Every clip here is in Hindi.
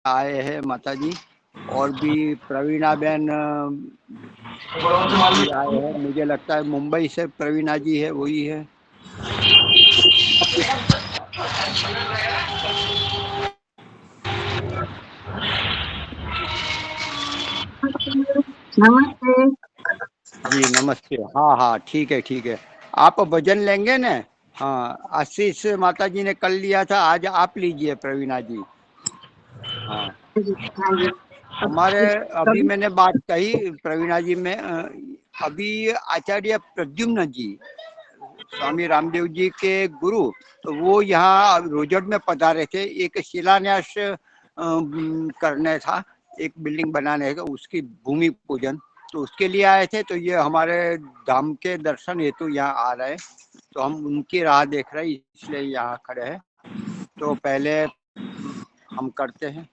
आए हैं माता जी, और भी प्रवीणा बहन भी आए हैं। मुझे लगता है मुंबई से प्रवीणा जी है, वही है। नमस्ते जी नमस्ते। हाँ हाँ, ठीक है ठीक है। आप भजन लेंगे न? हाँ, आशीष माता जी ने कल लिया था, आज आप लीजिए प्रवीणा जी। हाँ, हाँ जी। हमारे अभी कभी मैंने बात कही प्रवीणा जी में, अभी आचार्य प्रद्युम्न जी, स्वामी रामदेव जी के गुरु, तो वो यहाँ रोजड़ में पधारे थे। एक शिलान्यास करने था, एक बिल्डिंग बनाने का, उसकी भूमि पूजन, तो उसके लिए आए थे। तो ये हमारे धाम के दर्शन हेतु यहाँ आ रहे, तो हम उनकी राह देख रहे हैं, इसलिए यहाँ खड़े हैं। तो पहले हम करते हैं।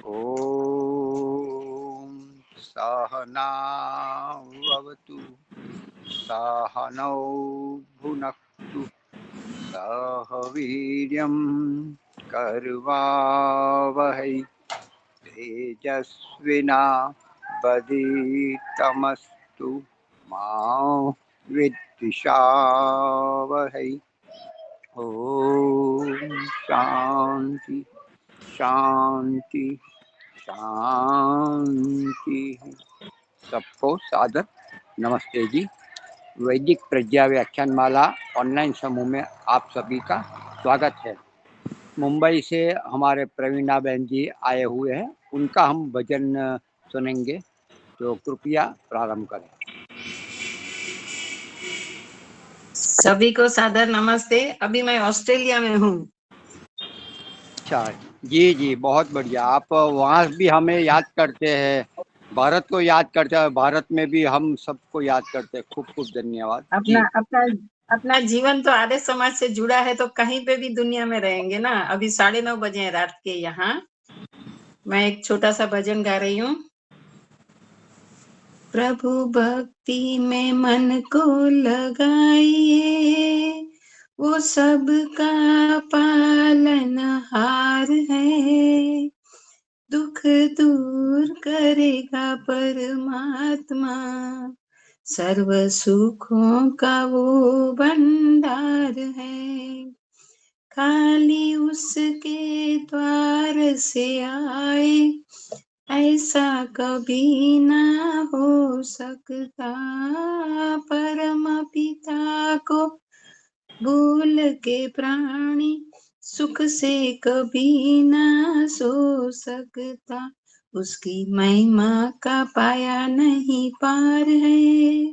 ओम सहना भवतु सहनौ भुनक्तु सह वीर्यं कर्वावहै तेजस्विना वधीतमस्तु मा विद्विषावहै। ओम शांति शांति शांति। सबको सादर नमस्ते जी। वैदिक प्रज्ञा व्याख्यान माला ऑनलाइन समूह में आप सभी का स्वागत है। मुंबई से हमारे प्रवीणा बहन जी आए हुए हैं, उनका हम भजन सुनेंगे, तो कृपया प्रारंभ करें। सभी को सादर नमस्ते। अभी मैं ऑस्ट्रेलिया में हूँ। अच्छा जी जी, बहुत बढ़िया। आप वहाँ भी हमें याद करते हैं, भारत को याद करते हैं, भारत में भी हम सबको याद करते हैं। खूब खूब धन्यवाद अपना जी। अपना अपना जीवन तो आर्य समाज से जुड़ा है, तो कहीं पे भी दुनिया में रहेंगे ना। अभी 9:30 बजे हैं रात के यहाँ। मैं एक छोटा सा भजन गा रही हूँ। प्रभु भक्ति में मन को लगाइए, वो सबका पालनहार है। दुख दूर करेगा परमात्मा, सर्व सुखों का वो भंडार है। खाली उसके द्वार से आए, ऐसा कभी ना हो सकता। परम पिता को भूल के प्राणी सुख से कभी ना सो सकता। उसकी महिमा का पाया नहीं पार है।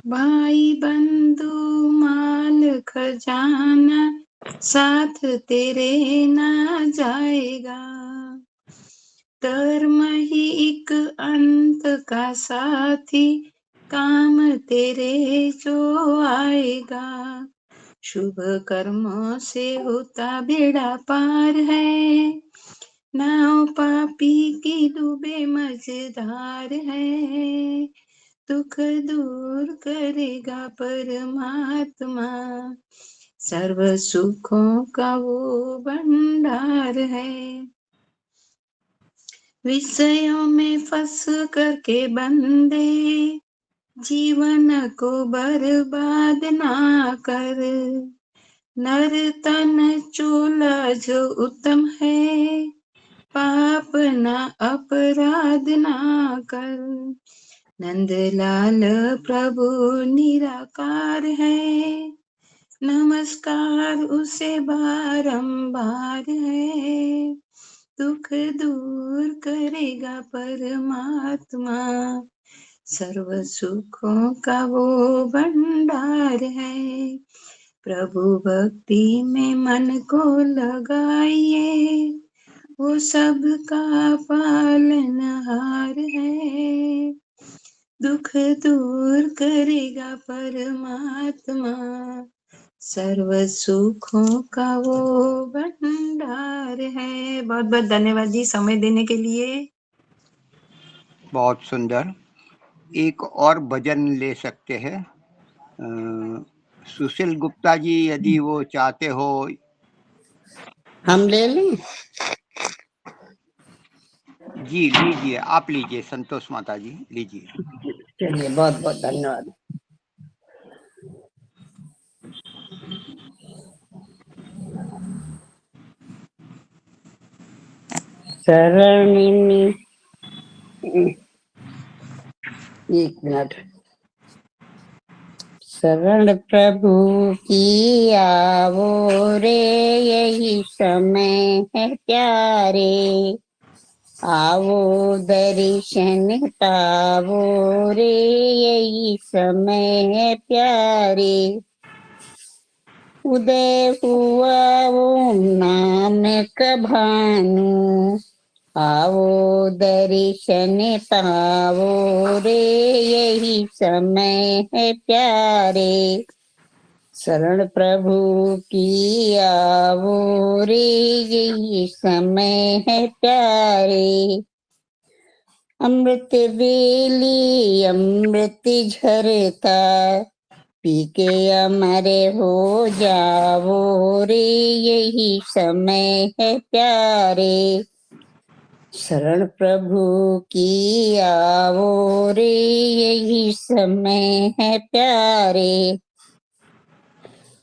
भाई बंधु माल खजाना साथ तेरे ना जाएगा। धर्म ही एक अंत का साथी, काम तेरे जो आएगा। शुभ कर्मों से होता बेड़ा पार है, नाव पापी की डूबे मझधार है। दुख दूर करेगा परमात्मा, सर्व सुखों का वो भंडार है। विषयों में फंस करके बंदे जीवन को बर्बाद ना कर। नर तन चोला जो उत्तम है, पाप ना अपराध ना कर। नंदलाल प्रभु निराकार है, नमस्कार उसे बारंबार है। दुख दूर करेगा परमात्मा, सर्व सुखों का वो भंडार है। प्रभु भक्ति में मन को लगाइए, वो सबका पालनहार है। दुख दूर करेगा परमात्मा, सर्व सुखों का वो भंडार है। बहुत बहुत धन्यवाद जी समय देने के लिए। बहुत सुंदर। एक और भजन ले सकते हैं, सुशील गुप्ता जी, यदि वो चाहते हो हम ले लें? जी लीजिए, आप लीजिए संतोष माता जी, लीजिए। चलिए, बहुत बहुत धन्यवाद। शरणिनी, एक मिनट। शरण प्रभु की आवो रे, यही समय है प्यारे। आवो दर्शन पावो रे, यही समय है प्यारे। उदय हुआ ओम नाम का भानु, आवो दर्शन पावो रे, यही समय है प्यारे। शरण प्रभु की आवो रे, यही समय है प्यारे। अमृत बेली अमृत झरता, पी के अमर हो जावो रे, यही समय है प्यारे। शरण प्रभु की आवो रे, यही समय है प्यारे।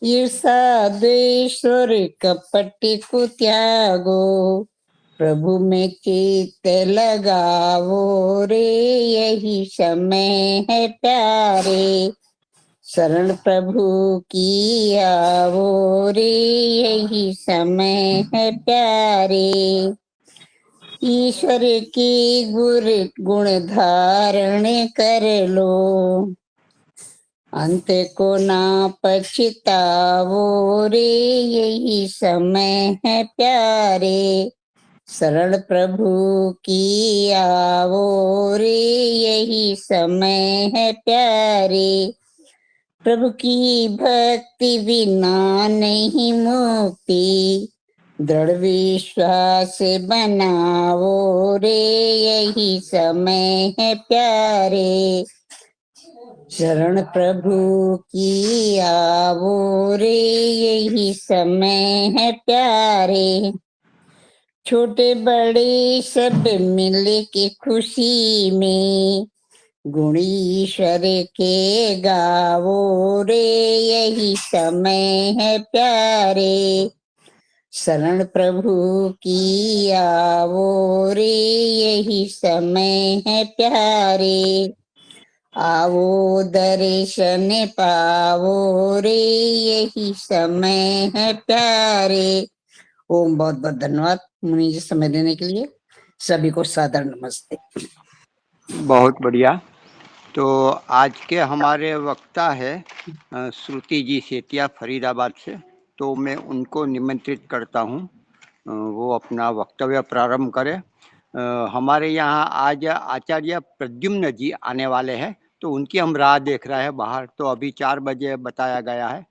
ईर्षा द्वेष और कपट को त्यागो, प्रभु में चित्त लगावो रे, यही समय है प्यारे। शरण प्रभु की आवो रे, यही समय है प्यारे। ईश्वर की गुण धारण कर लो, अंत को ना पछतावो रे, यही समय है प्यारे। शरण प्रभु की आवो रे, यही समय है प्यारे। प्रभु की भक्ति बिना नहीं मुक्ति, दृढ़ विश्वास बनावो रे, यही समय है प्यारे। शरण प्रभु की आवो रे, यही समय है प्यारे। छोटे बड़े सब मिल के खुशी में, गुण ईश्वर के गावो रे, यही समय है प्यारे। शरण प्रभु की आवो रे, यही समय है प्यारे। आवो दर्शन पावो रे, यही समय है प्यारे। ओम बहुत बहुत धन्यवाद मुनि जी समय देने के लिए। सभी को सादर नमस्ते। बहुत बढ़िया। तो आज के हमारे वक्ता है श्रुति जी सेतिया फरीदाबाद से, तो मैं उनको निमंत्रित करता हूँ वो अपना वक्तव्य प्रारंभ करें। हमारे यहाँ आज आचार्य प्रद्युम्न जी आने वाले हैं, तो उनकी हम राह देख रहे हैं बाहर। तो अभी 4 बजे बताया गया है,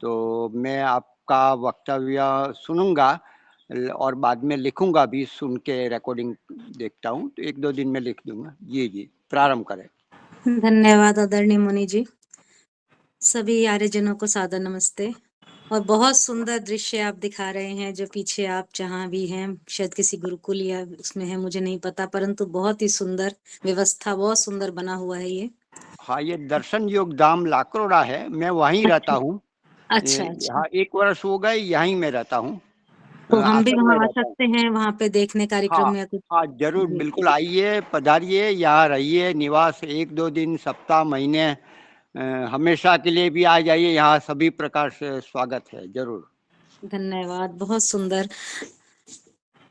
तो मैं आपका वक्तव्य सुनूंगा और बाद में लिखूंगा भी, सुन के रिकॉर्डिंग देखता हूँ, तो 1-2 दिन में लिख दूंगा। जी प्रारंभ करें। धन्यवाद आदरणीय मुनि जी। सभी आर्यजनों को सादर नमस्ते। और बहुत सुंदर दृश्य आप दिखा रहे हैं, जो पीछे आप जहाँ भी हैं, शायद किसी गुरुकुल या उसमें है, मुझे नहीं पता, परंतु बहुत ही सुंदर व्यवस्था, बहुत सुंदर बना हुआ है ये। हाँ, ये दर्शन योग धाम लाकरोड़ा है, मैं वहीं रहता हूँ। अच्छा। यहाँ 1 वर्ष हो गए, यहीं में रहता हूँ, तो हम भी आश्रम में वहाँ आ रहता हूँ। सकते हैं, वहाँ पे देखने कार्यक्रम या कुछ? हाँ जरूर, जी। बिल्कुल आइए, पधारिए, यहाँ रहिए, निवास 1-2 दिन, सप्ताह, महीने, हमेशा के लिए भी आ जाइए, यहाँ सभी प्रकार से स्वागत है, जरूर। धन्यवाद, बहुत सुंदर।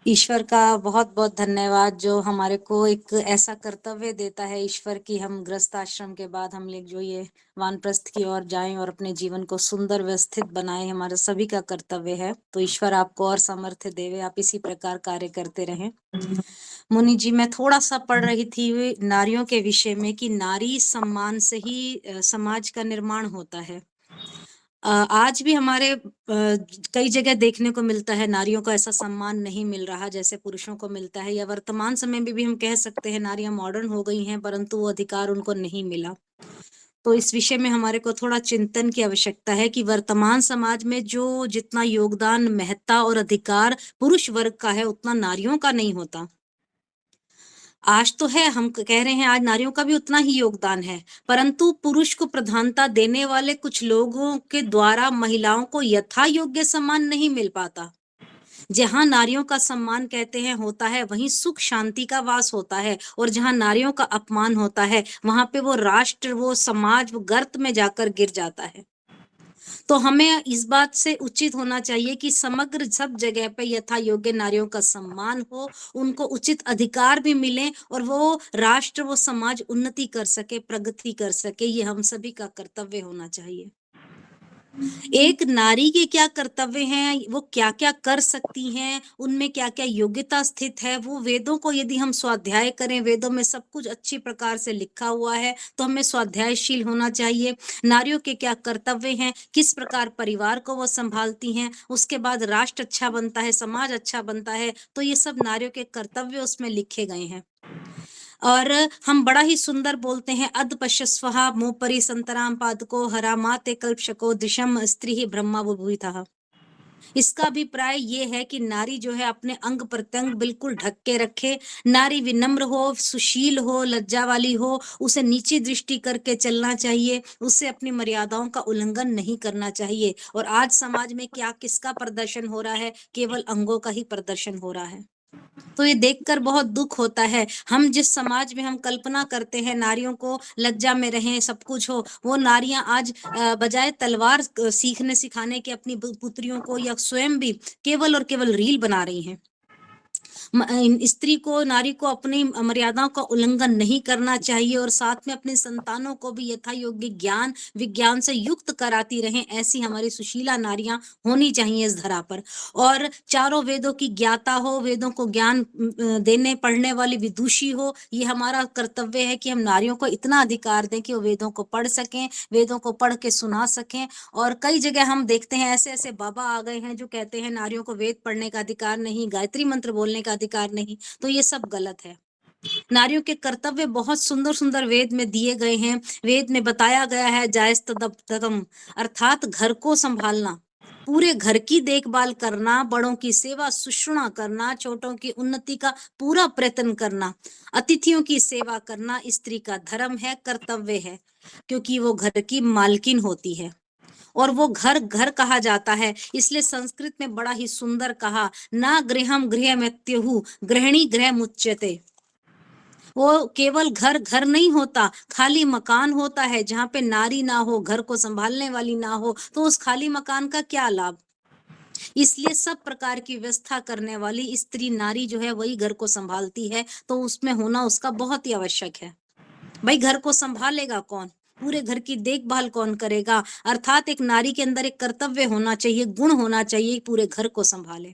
ईश्वर का बहुत बहुत धन्यवाद, जो हमारे को एक ऐसा कर्तव्य देता है ईश्वर की, हम गृहस्थ आश्रम के बाद हम लोग जो ये वानप्रस्थ की ओर जाएं और अपने जीवन को सुंदर व्यवस्थित बनाएं, हमारा सभी का कर्तव्य है। तो ईश्वर आपको और सामर्थ्य देवे, आप इसी प्रकार कार्य करते रहें। मुनि जी, मैं थोड़ा सा पढ़ रही थी नारियों के विषय में, कि नारी सम्मान से ही समाज का निर्माण होता है। आज भी हमारे कई जगह देखने को मिलता है, नारियों को ऐसा सम्मान नहीं मिल रहा जैसे पुरुषों को मिलता है, या वर्तमान समय में भी हम कह सकते हैं नारियां मॉडर्न हो गई हैं, परंतु वो अधिकार उनको नहीं मिला। तो इस विषय में हमारे को थोड़ा चिंतन की आवश्यकता है कि वर्तमान समाज में जो जितना योगदान, महत्ता और अधिकार पुरुष वर्ग का है, उतना नारियों का नहीं होता। आज तो है, हम कह रहे हैं आज नारियों का भी उतना ही योगदान है, परंतु पुरुष को प्रधानता देने वाले कुछ लोगों के द्वारा महिलाओं को यथा योग्य सम्मान नहीं मिल पाता। जहां नारियों का सम्मान कहते हैं होता है, वहीं सुख शांति का वास होता है, और जहां नारियों का अपमान होता है, वहां पे वो राष्ट्र, वो समाज, वो गर्त में जाकर गिर जाता है। तो हमें इस बात से उचित होना चाहिए कि समग्र सब जगह पे यथा योग्य नारियों का सम्मान हो, उनको उचित अधिकार भी मिले, और वो राष्ट्र, वो समाज उन्नति कर सके, प्रगति कर सके। ये हम सभी का कर्तव्य होना चाहिए। एक नारी के क्या कर्तव्य हैं, वो क्या क्या कर सकती हैं, उनमें क्या क्या योग्यता स्थित है, वो वेदों को यदि हम स्वाध्याय करें, वेदों में सब कुछ अच्छी प्रकार से लिखा हुआ है, तो हमें स्वाध्यायशील होना चाहिए। नारियों के क्या कर्तव्य हैं, किस प्रकार परिवार को वो संभालती हैं, उसके बाद राष्ट्र अच्छा बनता है, समाज अच्छा बनता है, तो ये सब नारियों के कर्तव्य उसमें लिखे गए हैं। और हम बड़ा ही सुंदर बोलते हैं, अद पश्यस्वहा मोपरि संतराम पादको हरा माते कल्पशको दिशम स्त्री ही ब्रह्मा बुभुतः। इसका अभिप्राय ये है कि नारी जो है अपने अंग प्रत्यंग बिल्कुल ढक के रखे, नारी विनम्र हो, सुशील हो, लज्जा वाली हो, उसे नीची दृष्टि करके चलना चाहिए, उसे अपनी मर्यादाओं का उल्लंघन नहीं करना चाहिए। और आज समाज में क्या किसका प्रदर्शन हो रहा है, केवल अंगों का ही प्रदर्शन हो रहा है। तो ये देखकर बहुत दुख होता है। हम जिस समाज में हम कल्पना करते हैं नारियों को लज्जा में रहें, सब कुछ हो, वो नारियां आज बजाय तलवार सीखने सिखाने के अपनी पुत्रियों को, या स्वयं भी केवल और केवल रील बना रही हैं। स्त्री को, नारी को अपनी मर्यादाओं का उल्लंघन नहीं करना चाहिए, और साथ में अपने संतानों को भी यथा योग्य ज्ञान विज्ञान से युक्त कराती रहें। ऐसी हमारी सुशीला नारियां होनी चाहिए इस धरा पर। और चारों वेदों की ज्ञाता हो, वेदों को ज्ञान देने पढ़ने वाली विदुषी हो। ये हमारा कर्तव्य है कि हम नारियों को इतना अधिकार दें कि वो वेदों को पढ़ सकें, वेदों को पढ़ के सुना सकें। और कई जगह हम देखते हैं ऐसे ऐसे बाबा आ गए हैं जो कहते हैं नारियों को वेद पढ़ने का अधिकार नहीं, गायत्री मंत्र बोलने का अधिकार नहीं। तो ये सब गलत है। नारियों के कर्तव्य बहुत सुंदर सुंदर वेद में दिए गए हैं। वेद में बताया गया है, जायस्तदम अर्थात घर को संभालना, पूरे घर की देखभाल करना, बड़ों की सेवा सुश्रुणा करना, छोटों की उन्नति का पूरा प्रयत्न करना, अतिथियों की सेवा करना स्त्री का धर्म है, कर्तव्य है, क्योंकि वो घर की मालकिन होती है। और वो घर घर कहा जाता है, इसलिए संस्कृत में बड़ा ही सुंदर कहा, ना गृहम गृहमेत्युः गृहिणी गृह मुच्यते। वो केवल घर घर नहीं होता, खाली मकान होता है। जहाँ पे नारी ना हो, घर को संभालने वाली ना हो, तो उस खाली मकान का क्या लाभ। इसलिए सब प्रकार की व्यवस्था करने वाली स्त्री नारी जो है वही घर को संभालती है, तो उसमें होना उसका बहुत ही आवश्यक है। भाई घर को संभालेगा कौन, पूरे घर की देखभाल कौन करेगा। अर्थात एक नारी के अंदर एक कर्तव्य होना चाहिए, गुण होना चाहिए, पूरे घर को संभाले।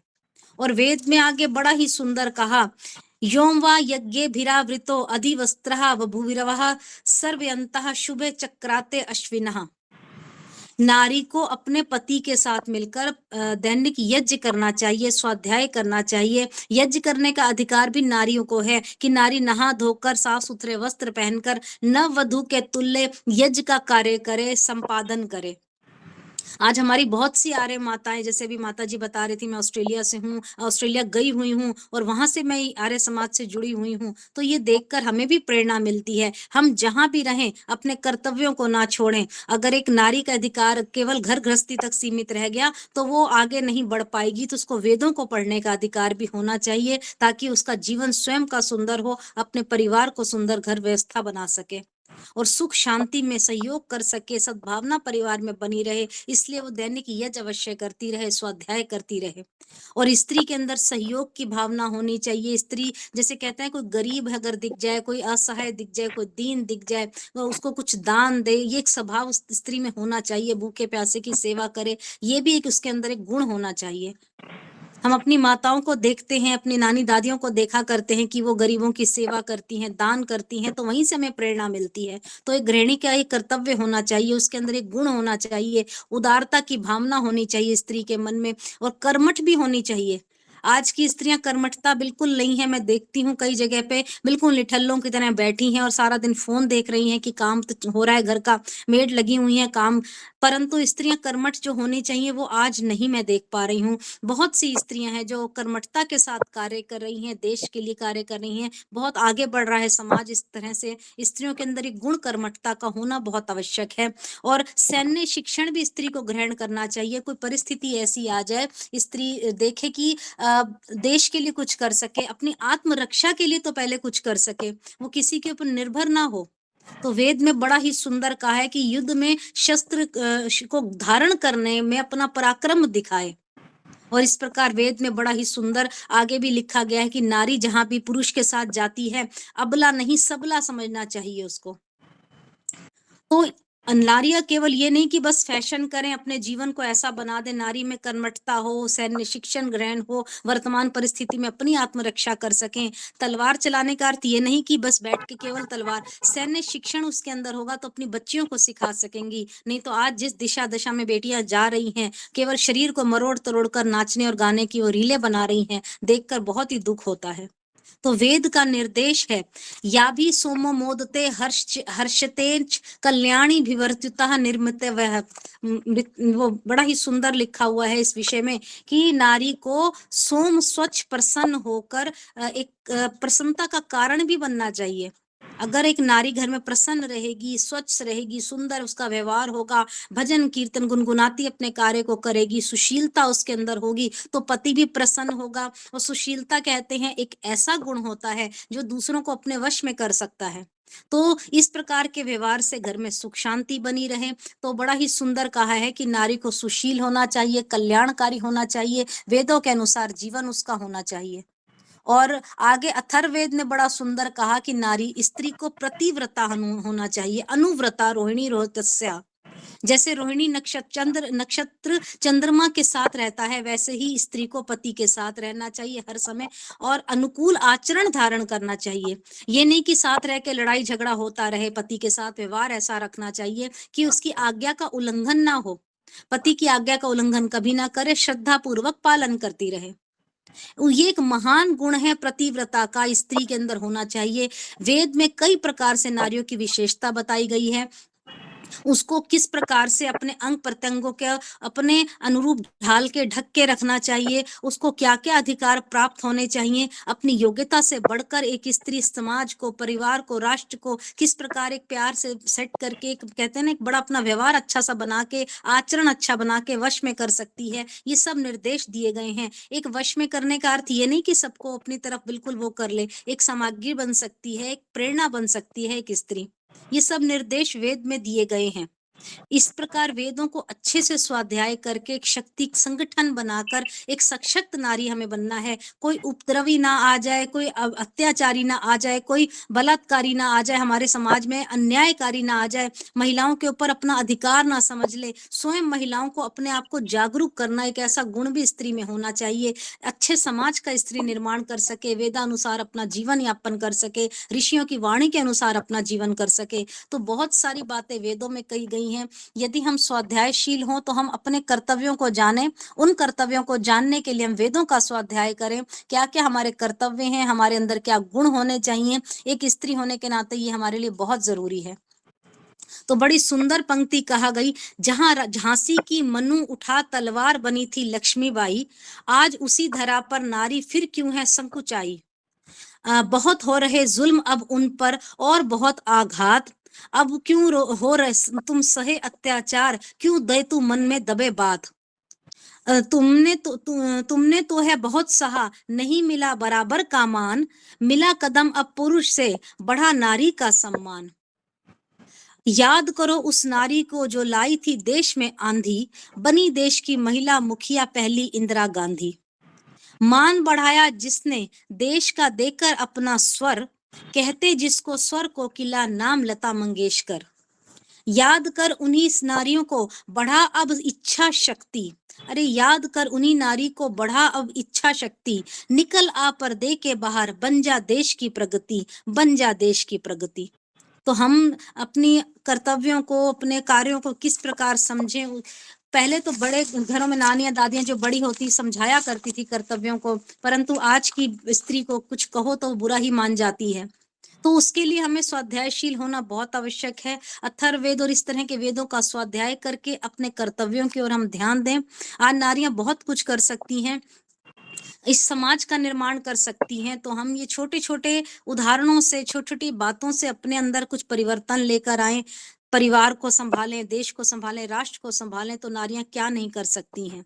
और वेद में आगे बड़ा ही सुंदर कहा, योम वा यज्ञे भिरावृतो अधिवस्त्रः बभूविरवः सर्वयन्तः शुभे चक्राते अश्विनः। नारी को अपने पति के साथ मिलकर दैनिक यज्ञ करना चाहिए, स्वाध्याय करना चाहिए। यज्ञ करने का अधिकार भी नारियों को है कि नारी नहा धोकर साफ सुथरे वस्त्र पहनकर नव वधू के तुल्य यज्ञ का कार्य करे, संपादन करे। आज हमारी बहुत सी आर्य माताएं, जैसे भी माता जी बता रही थी, मैं ऑस्ट्रेलिया से हूँ, ऑस्ट्रेलिया गई हुई हूँ, और वहां से मैं आर्य समाज से जुड़ी हुई हूँ। तो ये देखकर हमें भी प्रेरणा मिलती है, हम जहां भी रहें अपने कर्तव्यों को ना छोड़ें। अगर एक नारी का अधिकार केवल घर गृहस्थी तक सीमित रह गया तो वो आगे नहीं बढ़ पाएगी। तो उसको वेदों को पढ़ने का अधिकार भी होना चाहिए, ताकि उसका जीवन स्वयं का सुंदर हो, अपने परिवार को सुंदर घर व्यवस्था बना सके और सुख शांति में सहयोग कर सके, सद्भावना परिवार में बनी रहे। इसलिए वो दैनिक यज्ञ अवश्य करती रहे, स्वाध्याय करती रहे। और स्त्री के अंदर सहयोग की भावना होनी चाहिए। स्त्री, जैसे कहते हैं, कोई गरीब है अगर दिख जाए, कोई असहाय दिख जाए, कोई दीन दिख जाए, तो उसको कुछ दान दे, ये एक स्वभाव उस स्त्री में होना चाहिए। भूखे प्यासे की सेवा करे, ये भी एक उसके अंदर एक गुण होना चाहिए। हम अपनी माताओं को देखते हैं, अपनी नानी दादियों को देखा करते हैं कि वो गरीबों की सेवा करती हैं, दान करती हैं, तो वहीं से हमें प्रेरणा मिलती है। तो एक गृहिणी का एक कर्तव्य होना चाहिए, उसके अंदर एक गुण होना चाहिए, उदारता की भावना होनी चाहिए स्त्री के मन में, और कर्मठ भी होनी चाहिए। आज की स्त्रियां कर्मठता बिल्कुल नहीं है। मैं देखती हूँ कई जगह पे बिल्कुल निठल्लों की तरह बैठी हैं और सारा दिन फोन देख रही हैं कि काम तो हो रहा है, घर का मेड लगी हुई है काम, परंतु स्त्रियां कर्मठ जो होनी चाहिए वो आज नहीं मैं देख पा रही हूँ। बहुत सी स्त्रियां हैं जो कर्मठता के साथ कार्य कर रही हैं, देश के लिए कार्य कर रही हैं, बहुत आगे बढ़ रहा है समाज इस तरह से। स्त्रियों के अंदर एक गुण कर्मठता का होना बहुत आवश्यक है। और सैन्य शिक्षण भी स्त्री को ग्रहण करना चाहिए। कोई परिस्थिति ऐसी आ जाए, स्त्री देखे कि देश के लिए कुछ कर सके, अपनी आत्मरक्षा के लिए तो पहले कुछ कर सके, वो किसी के ऊपर निर्भर ना हो। तो वेद में बड़ा ही सुंदर कहा है कि युद्ध में शस्त्र को धारण करने में अपना पराक्रम दिखाए। और इस प्रकार वेद में बड़ा ही सुंदर आगे भी लिखा गया है कि नारी जहां भी पुरुष के साथ जाती है, अबला नहीं सबला समझना चाहिए उसको। तो नारियां केवल ये नहीं कि बस फैशन करें, अपने जीवन को ऐसा बना दे, नारी में कर्मठता हो, सैन्य शिक्षण ग्रहण हो, वर्तमान परिस्थिति में अपनी आत्मरक्षा कर सकें। तलवार चलाने का अर्थ ये नहीं कि बस बैठ के केवल तलवार, सैन्य शिक्षण उसके अंदर होगा तो अपनी बच्चियों को सिखा सकेंगी। नहीं तो आज जिस दिशा दशा में बेटियां जा रही हैं, केवल शरीर को मरोड़ तरोड़ कर नाचने और गाने की वो रीलें बना रही हैं, देखकर बहुत ही दुख होता है। तो वेद का निर्देश है, या भी सोमो मोदते हर्षते कल्याणी विवर्तिता निर्मित वह। वो बड़ा ही सुंदर लिखा हुआ है इस विषय में कि नारी को सोम स्वच्छ प्रसन्न होकर एक प्रसन्नता का कारण भी बनना चाहिए। अगर एक नारी घर में प्रसन्न रहेगी, स्वच्छ रहेगी, सुंदर उसका व्यवहार होगा, भजन कीर्तन गुनगुनाती अपने कार्य को करेगी, सुशीलता उसके अंदर होगी, तो पति भी प्रसन्न होगा। और सुशीलता कहते हैं एक ऐसा गुण होता है जो दूसरों को अपने वश में कर सकता है। तो इस प्रकार के व्यवहार से घर में सुख शांति बनी रहे। तो बड़ा ही सुंदर कहा है कि नारी को सुशील होना चाहिए, कल्याणकारी होना चाहिए, वेदों के अनुसार जीवन उसका होना चाहिए। और आगे अथर्ववेद ने बड़ा सुंदर कहा कि नारी स्त्री को प्रतिव्रता होना चाहिए, अनुव्रता रोहिणी रोहतस्या। जैसे रोहिणी नक्षत्र चंद्रमा के साथ रहता है, वैसे ही स्त्री को पति के साथ रहना चाहिए हर समय, और अनुकूल आचरण धारण करना चाहिए। ये नहीं कि साथ रह के लड़ाई झगड़ा होता रहे, पति के साथ व्यवहार ऐसा रखना चाहिए कि उसकी आज्ञा का उल्लंघन ना हो, पति की आज्ञा का उल्लंघन कभी ना करे, श्रद्धा पूर्वक पालन करती रहे। ये एक महान गुण है प्रतिव्रता का, स्त्री के अंदर होना चाहिए। वेद में कई प्रकार से नारियों की विशेषता बताई गई है, उसको किस प्रकार से अपने अंग प्रत्यंगों के अपने अनुरूप ढाल के ढक के रखना चाहिए, उसको क्या क्या अधिकार प्राप्त होने चाहिए, अपनी योग्यता से बढ़कर एक स्त्री समाज को, परिवार को, राष्ट्र को किस प्रकार एक प्यार से सेट करके, एक कहते हैं ना, एक बड़ा अपना व्यवहार अच्छा सा बना के, आचरण अच्छा बना के वश में कर सकती है। ये सब निर्देश दिए गए हैं। एक वश में करने का अर्थ ये नहीं कि सबको अपनी तरफ बिल्कुल वो कर ले, एक सामग्री बन सकती है, एक प्रेरणा बन सकती है एक स्त्री। ये सब निर्देश वेद में दिए गए हैं। इस प्रकार वेदों को अच्छे से स्वाध्याय करके एक शक्ति संगठन बनाकर एक सशक्त नारी हमें बनना है। कोई उपद्रवी ना आ जाए, कोई अत्याचारी ना आ जाए, कोई बलात्कारी ना आ जाए, हमारे समाज में अन्यायकारी ना आ जाए, महिलाओं के ऊपर अपना अधिकार ना समझ ले। स्वयं महिलाओं को अपने आप को जागरूक करना एक ऐसा गुण भी स्त्री में होना चाहिए। अच्छे समाज का स्त्री निर्माण कर सके, वेदानुसार अपना जीवन यापन कर सके, ऋषियों की वाणी के अनुसार अपना जीवन कर सके। तो बहुत सारी बातें वेदों में कही गई हैं। यदि हम स्वाध्यायशील हों तो हम अपने कर्तव्यों को जानें, उन कर्तव्यों को जानने के लिए हम वेदों का स्वाध्याय करें। क्या क्या हमारे कर्तव्य हैं, हमारे अंदर क्या गुण होने चाहिए, एक स्त्री होने के नाते ये हमारे लिए बहुत जरूरी है। तो बड़ी सुंदर पंक्ति कहा गई, जहां झांसी की मनु उठा तलवार बनी थी लक्ष्मीबाई, आज उसी धरा पर नारी फिर क्यों है संकुचाई। बहुत हो रहे जुल्म अब उन पर और बहुत आघात, अब क्यों हो रहे तुम सहे अत्याचार, क्यों दे तू मन में दबे बात। तुमने तो है बहुत सहा, नहीं मिला बराबर का मान, मिला कदम अब पुरुष से, बढ़ा नारी का सम्मान। याद करो उस नारी को जो लाई थी देश में आंधी, बनी देश की महिला मुखिया पहली इंदिरा गांधी। मान बढ़ाया जिसने देश का देकर अपना स्वर, कहते जिसको स्वर को किला नाम लता मंगेशकर। याद कर उन्हीं नारियों को, बढ़ा अब इच्छा शक्ति। अरे याद कर उन्हीं नारी को, बढ़ा अब इच्छा शक्ति। निकल आ पर्दे के बाहर, बन जा देश की प्रगति, बन जा देश की प्रगति। तो हम अपनी कर्तव्यों को, अपने कार्यों को किस प्रकार समझें, पहले तो बड़े घरों में नानियां दादियां जो बड़ी होती समझाया करती थी कर्तव्यों को, परंतु आज की स्त्री को कुछ कहो तो बुरा ही मान जाती है। तो उसके लिए हमें स्वाध्यायशील होना बहुत आवश्यक है। अथर्ववेद और इस तरह के वेदों का स्वाध्याय करके अपने कर्तव्यों की ओर हम ध्यान दें। आज नारियां बहुत कुछ कर सकती हैं, इस समाज का निर्माण कर सकती हैं। तो हम ये छोटे छोटे उदाहरणों से, छोटी छोटी बातों से अपने अंदर कुछ परिवर्तन लेकर आए, परिवार को संभालें, देश को संभालें, राष्ट्र को संभालें, तो नारियां क्या नहीं कर सकती हैं।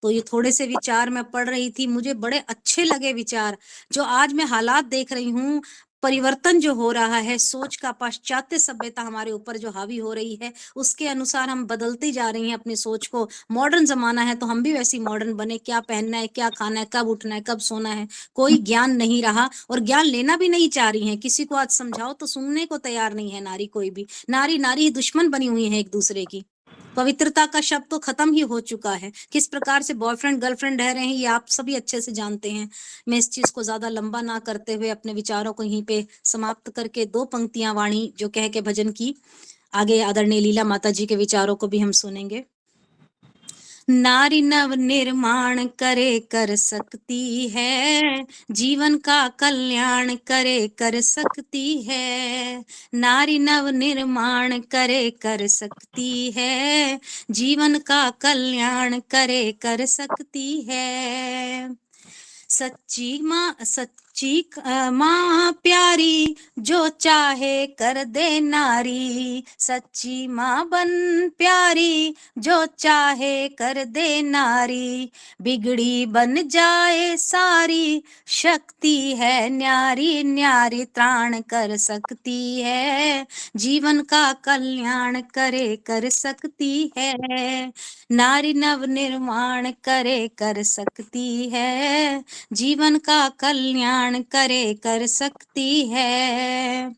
तो ये थोड़े से विचार मैं पढ़ रही थी, मुझे बड़े अच्छे लगे विचार। जो आज मैं हालात देख रही हूँ, परिवर्तन जो हो रहा है, सोच का पाश्चात्य सभ्यता हमारे ऊपर जो हावी हो रही है, उसके अनुसार हम बदलती जा रही हैं अपनी सोच को। मॉडर्न जमाना है तो हम भी वैसी मॉडर्न बने। क्या पहनना है, क्या खाना है, कब उठना है, कब सोना है, कोई ज्ञान नहीं रहा और ज्ञान लेना भी नहीं चाह रही है। किसी को आज समझाओ तो सुनने को तैयार नहीं है नारी, कोई भी नारी। नारी दुश्मन बनी हुई है एक दूसरे की। पवित्रता का शब्द तो खत्म ही हो चुका है। किस प्रकार से बॉयफ्रेंड गर्लफ्रेंड रह रहे हैं ये आप सभी अच्छे से जानते हैं। मैं इस चीज को ज्यादा लंबा ना करते हुए अपने विचारों को यहीं पे समाप्त करके 2 पंक्तियां वाणी जो कह के भजन की, आगे आदरणीय लीला माता जी के विचारों को भी हम सुनेंगे। नारी नव निर्माण करे कर सकती है, जीवन का कल्याण करे कर सकती है। नारी नव निर्माण करे कर सकती है, जीवन का कल्याण करे कर सकती है। सच्ची माँ प्यारी जो चाहे कर दे नारी, सच्ची माँ बन प्यारी जो चाहे कर दे नारी। बिगड़ी बन जाए सारी, शक्ति है न्यारी न्यारी त्राण कर सकती है, जीवन का कल्याण करे कर सकती है। नारी नव निर्माण करे कर सकती है, जीवन का कल्याण करे कर सकती है।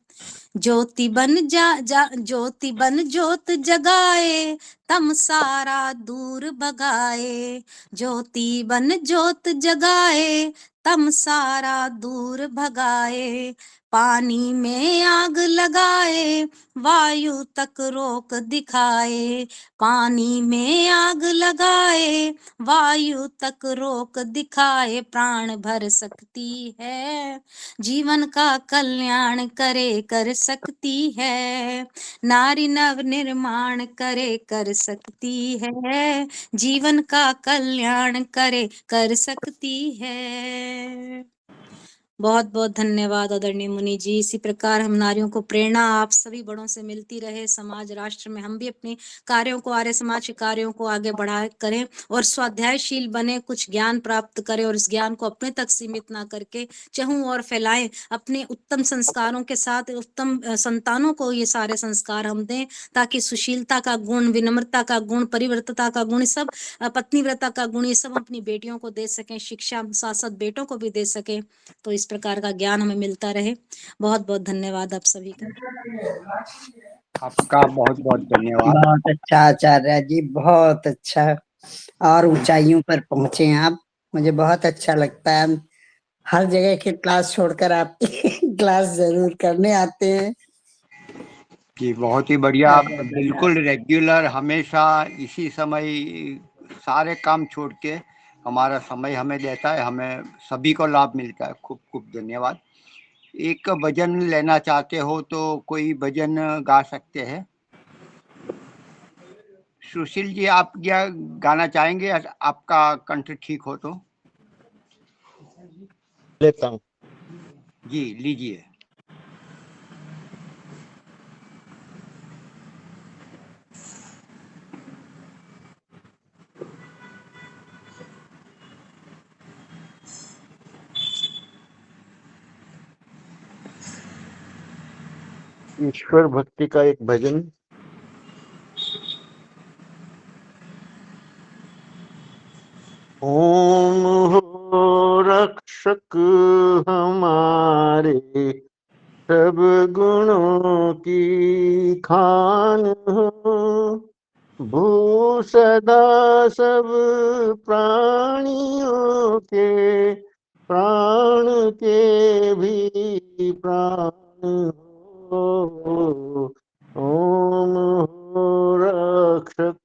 ज्योति बन ज्योति बन ज्योत जगाए, तम सारा दूर भगाए। ज्योति बन ज्योत जगाए, तम सारा दूर भगाए। पानी में आग लगाए, वायु तक रोक दिखाए। पानी में आग लगाए, वायु तक रोक दिखाए। प्राण भर सकती है, जीवन का कल्याण करे कर सकती है। नारी नव निर्माण करे कर सकती है, जीवन का कल्याण करे कर सकती है। बहुत बहुत धन्यवाद आदरणीय मुनि जी। इसी प्रकार हम नारियों को प्रेरणा आप सभी बड़ों से मिलती रहे। समाज राष्ट्र में हम भी अपने कार्यों को, आर्य समाज के कार्यों को आगे बढ़ा करें और स्वाध्यायशील बने, कुछ ज्ञान प्राप्त करें और इस ज्ञान को अपने तक सीमित ना करके चहु और फैलाएं। अपने उत्तम संस्कारों के साथ उत्तम संतानों को ये सारे संस्कार हम दें, ताकि सुशीलता का गुण, विनम्रता का गुण, परिवर्तता का गुण, सब पत्नीव्रता का गुण, ये सब अपनी बेटियों को दे सकें। शिक्षा साथ साथ बेटों को भी दे सकें, तो इस प्रकार का ज्ञान हमें मिलता रहे। बहुत बहुत धन्यवाद आप सभी का। आपका बहुत बहुत धन्यवाद। बहुत अच्छा आचार्य जी, बहुत अच्छा। और ऊंचाइयों पर पहुंचे आप, मुझे बहुत अच्छा लगता है। हर जगह की क्लास छोड़कर आपकी क्लास जरूर करने आते हैं। जी बहुत ही बढ़िया। बिल्कुल रेगुलर, हमेशा इसी समय सारे काम छोड़ के हमारा समय हमें देता है, हमें सभी को लाभ मिलता है। खूब खूब धन्यवाद। एक भजन लेना चाहते हो तो कोई भजन गा सकते हैं। सुशील जी, आप क्या गाना चाहेंगे? आपका कंठ ठीक हो तो लेता हूँ। जी लीजिए। ईश्वर भक्ति का एक भजन। ओम हो रक्षक हमारे, सब गुणों की खान हो। भू सदा सब प्राणियों के प्राण के भी प्राण हो। ओम हो रक्षक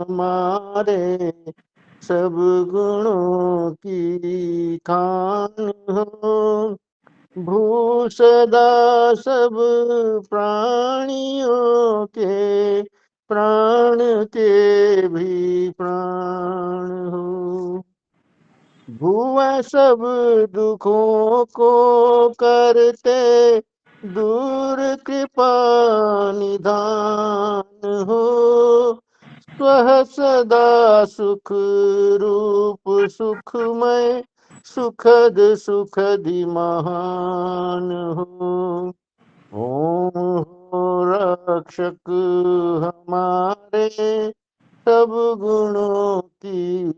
हमारे सब गुणों की खान हो। भू सदा सब प्राणियों के प्राण के भी प्राण हो। भुआ सब दुखों को करते दूर कृपा निधान हो। स्वह सदा सुख रूप सुखमय सुखद सुखदि महान हो। ओम हो रक्षक हमारे सब गुणों की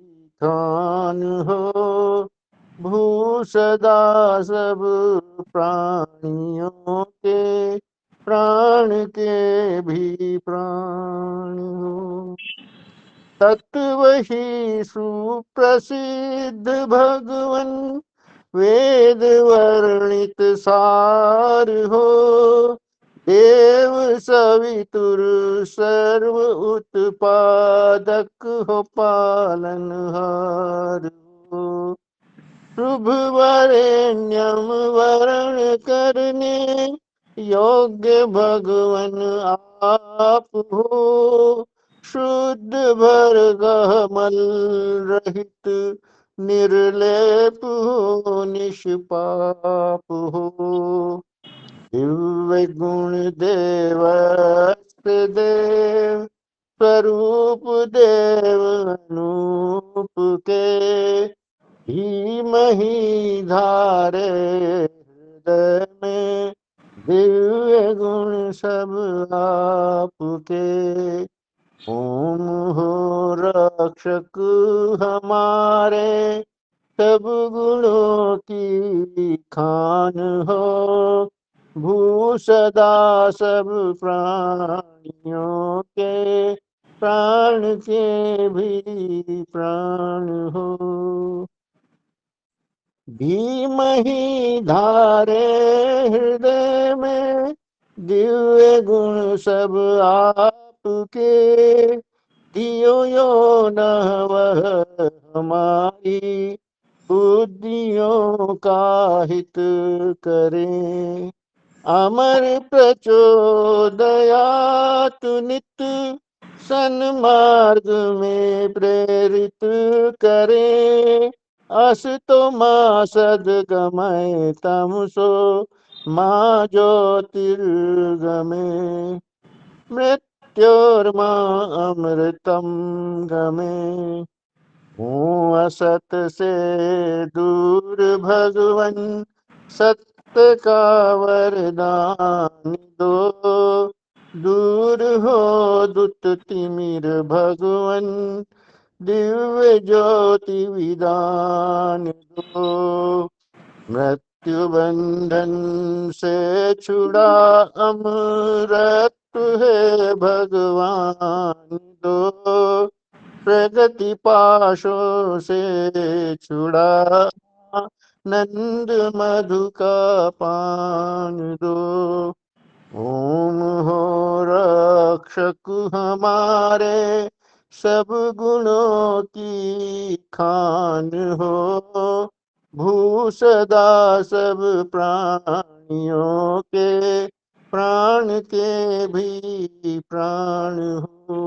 खान हो। भू सदा सब प्राणियों के प्राण के भी प्राण हो। तत्व ही सुप्रसिद्ध भगवन वेद वर्णित सार हो। देव सवितुर सर्व उत्पादक हो पालनहार हो। शुभ वरेण्यम वरण करने योग्य भगवन आप हो। शुद्ध भरगह मल रहित निर्लेप हो निष्पाप हो। दिव्य गुण देवस्य देव स्वरूप देव अनूप के। धीमहि धारे हृदय में दिव्य गुण सब आपके। ओम हो रक्षक हमारे सब गुणों की खान हो। भू सदा सब प्राणियों के प्राण के भी प्राण हो। धीमहि धारे हृदय में दिव्य गुण सब आपके। दियो यो न वह हमारी बुद्धियों का हित करें। अमर प्रचोदयात नित सन्मार्ग में प्रेरित करें। अस तो माँ सदगमय तमसो माँ ज्योतिर्गमे। मृत्योर्मा अमृतम गमे। हूँ असत से दूर भगवन सत्य का वरदान दो। दूर हो दुत तिमिर भगवन दिव्य ज्योति विदान दो। मृत्यु बंधन से छुड़ा अमरत्व है भगवान दो। प्रगति पाशों से छुड़ा नंद मधु का पान दो। ओम हो रक्षक हमारे सब गुणों की खान हो। भू सदा सब प्राणियों के प्राण के भी प्राण हो।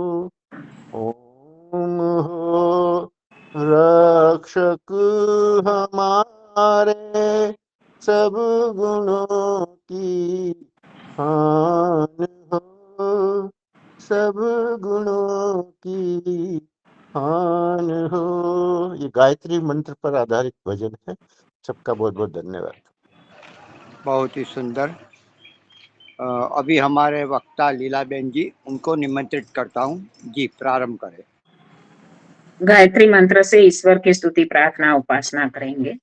ओम हो रक्षक हमारे सब गुणों की खान हो। सब गुणों की खान हो। ये गायत्री मंत्र पर आधारित भजन है। सबका बहुत बहुत धन्यवाद। बहुत ही सुंदर। अभी हमारे वक्ता लीलाबेन जी, उनको निमंत्रित करता हूँ। जी प्रारंभ करें। गायत्री मंत्र से ईश्वर की स्तुति प्रार्थना उपासना करेंगे।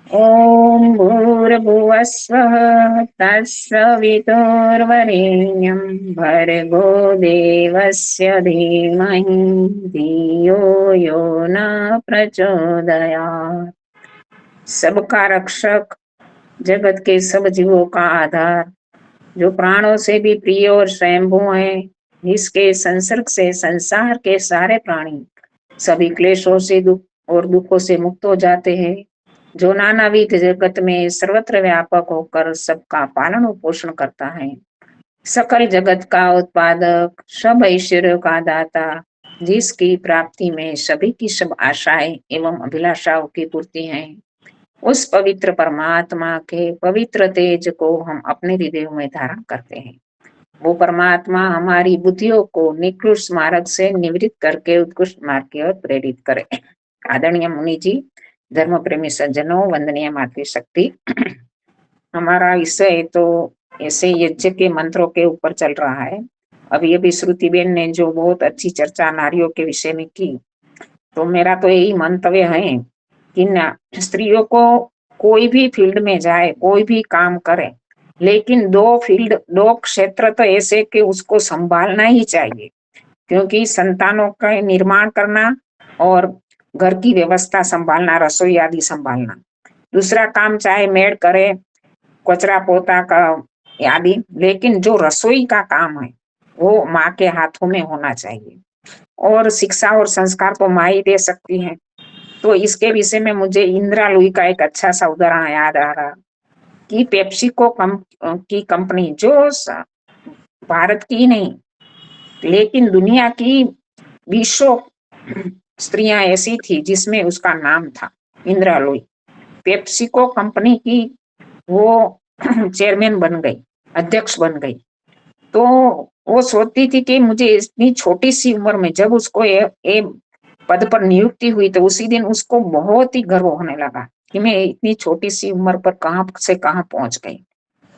ओम भूर्भुवः स्वः तत्सवितुर्वरेण्यं भर्गो देवस्य धीमहि धियो यो न प्रचोदयात्। सबका रक्षक, जगत के सब जीवों का आधार, जो प्राणों से भी प्रिय और स्वयंभू है, जिसके संसर्ग से संसार के सारे प्राणी सभी क्लेशों से और दुखों से मुक्त हो जाते हैं, जो नानाविध जगत में सर्वत्र व्यापक होकर सबका पालन और पोषण करता है, सकल जगत का उत्पादक, सब ऐश्वर्य का दाता, जिसकी प्राप्ति में सभी की सब आशाएं एवं अभिलाषाओं की पूर्ति है, उस पवित्र परमात्मा के पवित्र तेज को हम अपने हृदय में धारण करते हैं। वो परमात्मा हमारी बुद्धियों को निकृष्ट मार्ग से निवृत्त करके उत्कृष्ट मार्ग की ओर प्रेरित करे। आदरणीय मुनि जी, धर्म प्रेमी सज्जनों, वंदनीय मातृशक्ति, हमारा विषय तो ऐसे यज्ञ के मंत्रों के ऊपर चल रहा है। अभी अभी श्रुति बेन ने जो बहुत अच्छी चर्चा नारियों के विषय में की, तो मेरा तो यही मंतव्य है कि स्त्रियों को कोई भी फील्ड में जाए, कोई भी काम करे, लेकिन दो क्षेत्र तो ऐसे कि उसको संभालना ही चाहिए, क्योंकि संतानों का निर्माण करना और घर की व्यवस्था संभालना, रसोई आदि संभालना, दूसरा काम चाहे मेड करे, कचरा पोता का आदि, लेकिन जो रसोई का काम है वो माँ के हाथों में होना चाहिए, और शिक्षा और संस्कार तो माँ ही दे सकती है। तो इसके विषय में मुझे इंदिरा लुई का एक अच्छा सा उदाहरण याद आ रहा कि पेप्सिको की कंपनी, जो भारत की नहीं लेकिन दुनिया की 20 स्त्रियां ऐसी थी जिसमें उसका नाम था इंदिरा लुई। पेप्सिको कंपनी की वो चेयरमैन बन गई, अध्यक्ष बन गई। तो वो सोचती थी कि मुझे इतनी छोटी सी उम्र में, जब उसको ये पद पर नियुक्ति हुई, तो उसी दिन उसको बहुत ही गर्व होने लगा कि मैं इतनी छोटी सी उम्र पर कहां से कहां पहुंच गई।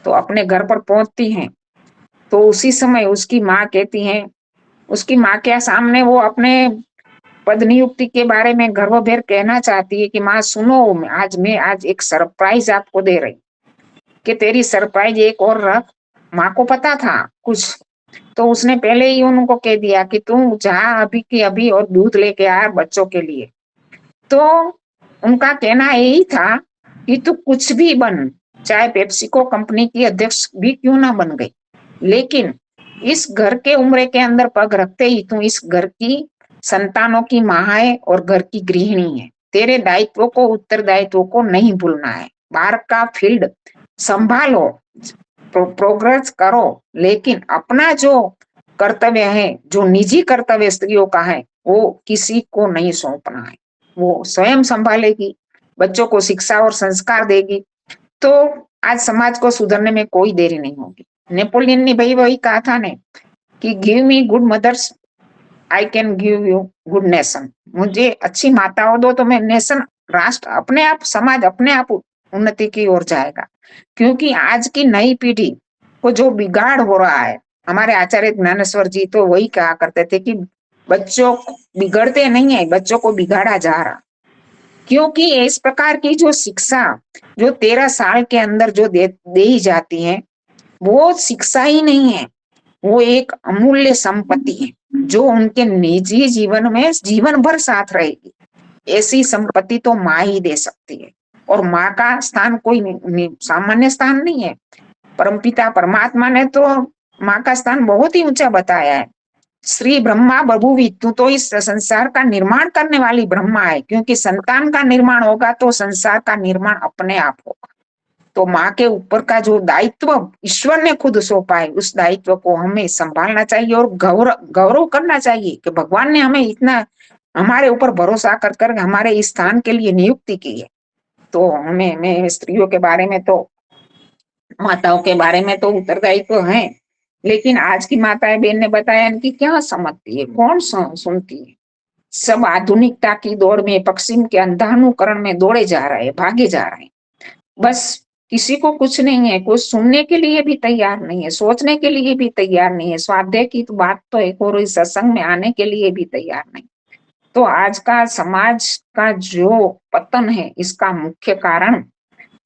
तो अपने घर पर पहुंचती हैं, तो उसी समय उसकी माँ कहती है, उसकी माँ के सामने वो अपने पद नियुक्ति के बारे में गर्वभेर कहना चाहती है कि माँ सुनो, मैं आज एक सरप्राइज आपको दे रही, कि तेरी सरप्राइज एक और रख। माँ को पता था कुछ, तो उसने पहले ही उनको कह दिया कि तू जा अभी की अभी और दूध लेके आ बच्चों के लिए। तो उनका कहना यही था कि तू कुछ भी बन, चाहे पेप्सिको कंपनी की अध्यक्ष भी क्यों ना बन गई, लेकिन इस घर के उम्र के अंदर पग रखते ही तू इस घर की संतानों की माँ है और घर की गृहिणी है। तेरे दायित्व को, उत्तरदायित्व को नहीं भूलना है। बाहर का फील्ड संभालो, प्रोग्रेस करो, लेकिन अपना जो कर्तव्य है, जो निजी कर्तव्य स्त्रियों का है, वो किसी को नहीं सौंपना है। वो स्वयं संभालेगी, बच्चों को शिक्षा और संस्कार देगी, तो आज समाज को सुधरने में कोई देरी नहीं होगी। नेपोलियन ने भाई वही कहा था ने कि give me good mothers, I can give you good nation. मुझे अच्छी माताओं दो तो मैं नेशन, राष्ट्र अपने आप, समाज अपने आप उन्नति की ओर जाएगा। क्योंकि आज की नई पीढ़ी को जो बिगाड़ हो रहा है, हमारे आचार्य ज्ञानेश्वर जी तो वही कहा करते थे कि बच्चों बिगड़ते नहीं है, बच्चों को बिगाड़ा जा रहा। क्योंकि इस प्रकार की जो शिक्षा जो 13 साल के अंदर जो दे ही जाती है, वो शिक्षा ही नहीं है, वो एक अमूल्य संपत्ति है जो उनके निजी जीवन में जीवन भर साथ रहेगी। ऐसी संपत्ति तो माँ ही दे सकती है, और माँ का स्थान कोई सामान्य स्थान नहीं है। परमपिता परमात्मा ने तो माँ का स्थान बहुत ही ऊंचा बताया है। श्री ब्रह्मा बभूवि, तू तो इस संसार का निर्माण करने वाली ब्रह्मा है, क्योंकि संतान का निर्माण होगा तो संसार का निर्माण अपने आप होगा। तो माँ के ऊपर का जो दायित्व ईश्वर ने खुद सौंपा है, उस दायित्व को हमें संभालना चाहिए और गौरव करना चाहिए कि भगवान ने हमें इतना हमारे ऊपर भरोसा कर हमारे इस स्थान के लिए नियुक्ति की है। तो मैं स्त्रियों के बारे में तो, माताओं के बारे में तो उत्तरदायित्व है, लेकिन आज की माताएं बहन ने बताया इनकी क्या समझती है, कौन सुनती है। सब आधुनिकता की दौड़ में, पश्चिम के अंधानुकरण में दौड़े जा रहे हैं, भागे जा रहे हैं। बस किसी को कुछ नहीं है, कुछ सुनने के लिए भी तैयार नहीं है, सोचने के लिए भी तैयार नहीं है, स्वाध्याय की तो बात तो एक और इस सत्संग में आने के लिए भी तैयार नहीं। तो आज का समाज का जो पतन है, इसका मुख्य कारण